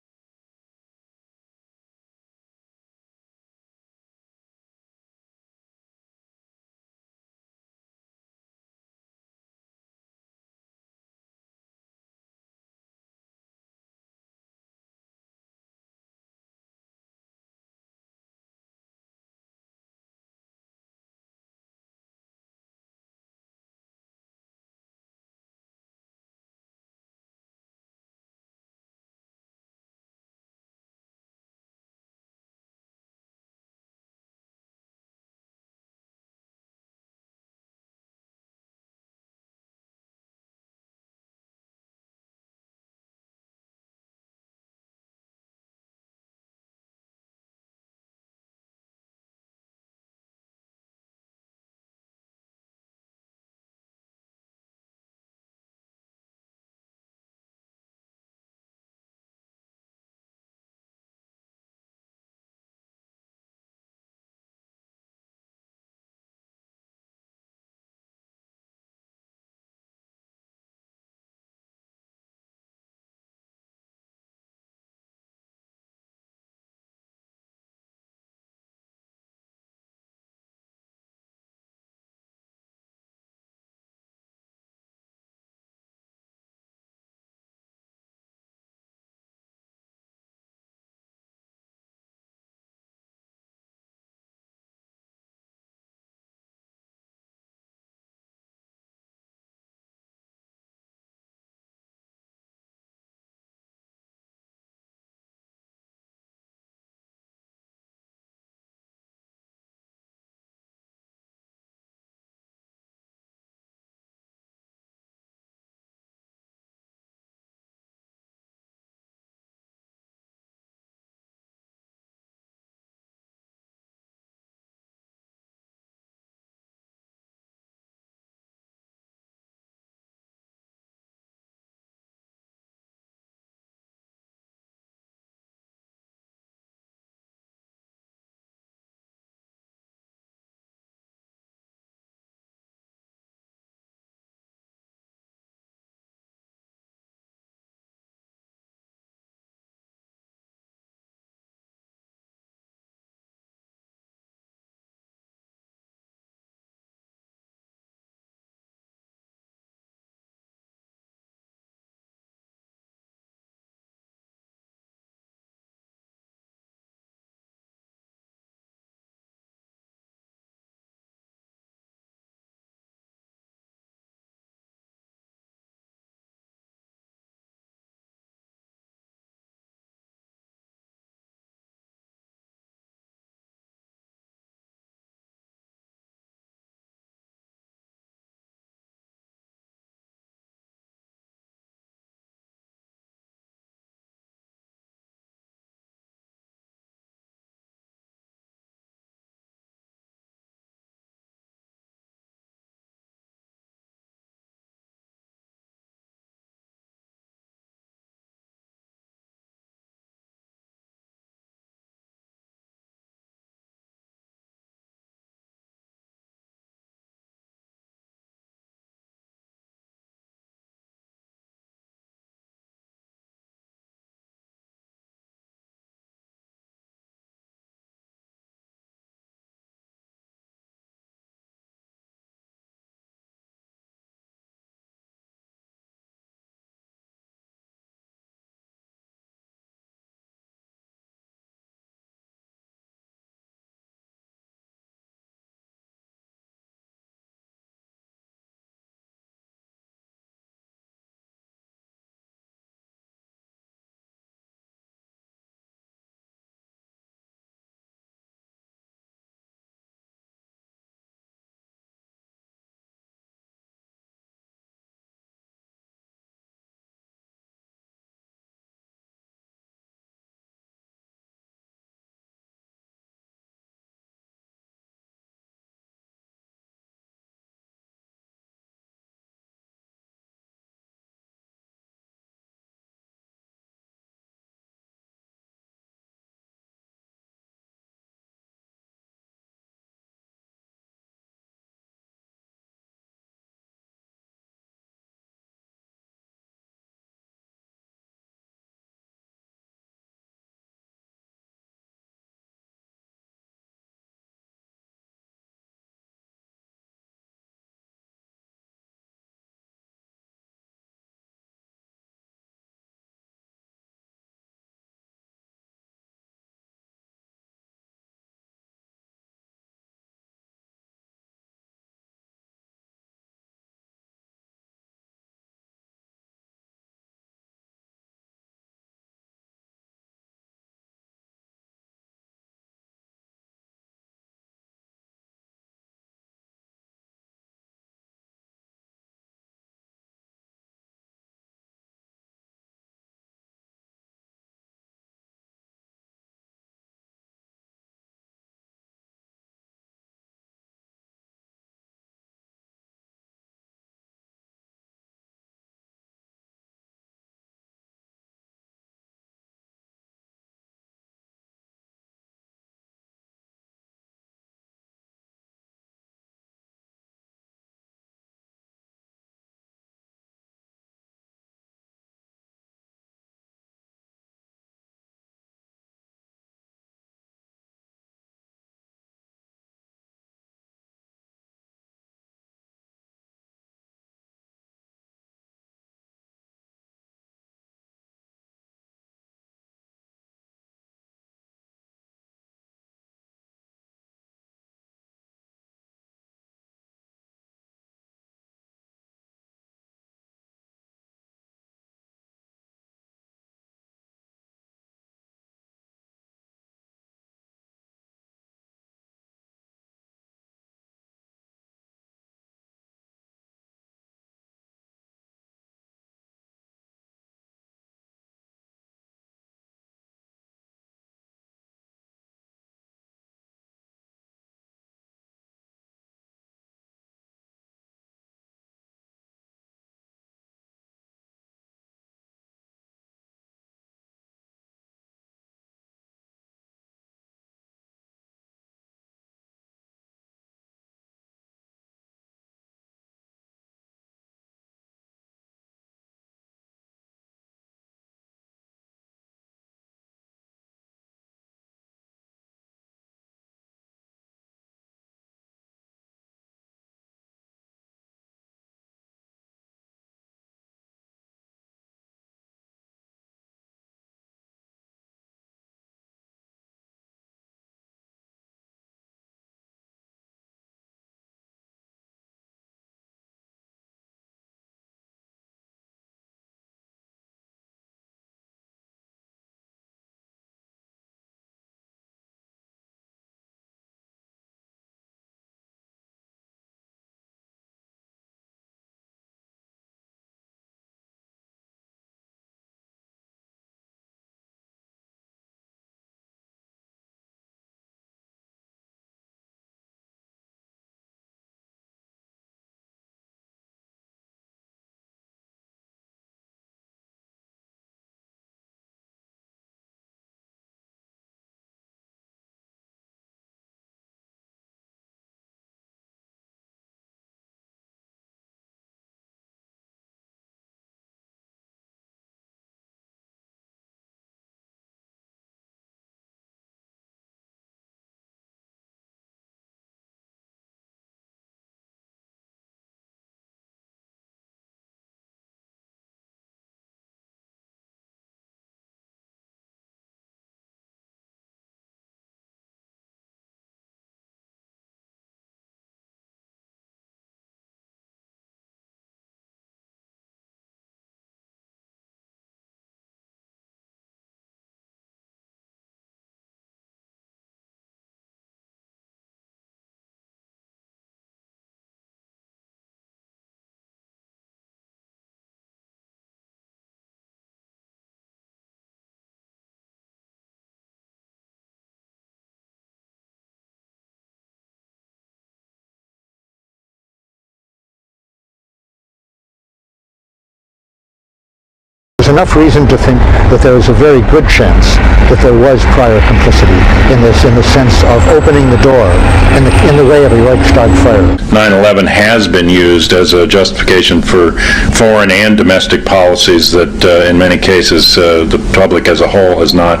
Speaker 27: enough reason to think that there is a very good chance that there was prior complicity in this, in the sense of opening the door in the way of a Reichstag fire.
Speaker 2: 9/11 has been used as a justification for foreign and domestic policies that in many cases the public as a whole has not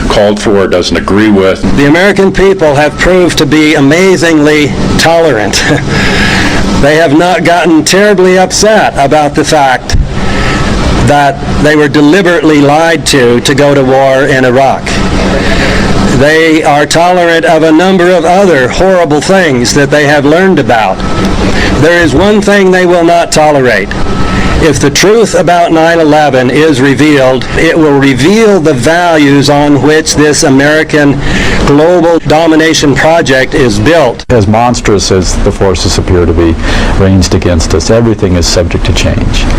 Speaker 2: called for or doesn't agree with.
Speaker 7: The American people have proved to be amazingly tolerant. They have not gotten terribly upset about the fact that they were deliberately lied to go to war in Iraq. They are tolerant of a number of other horrible things that they have learned about. There is one thing they will not tolerate. If the truth about 9/11 is revealed, it will reveal the values on which this American global domination project is built.
Speaker 19: As monstrous as the forces appear to be ranged against us, everything is subject to change.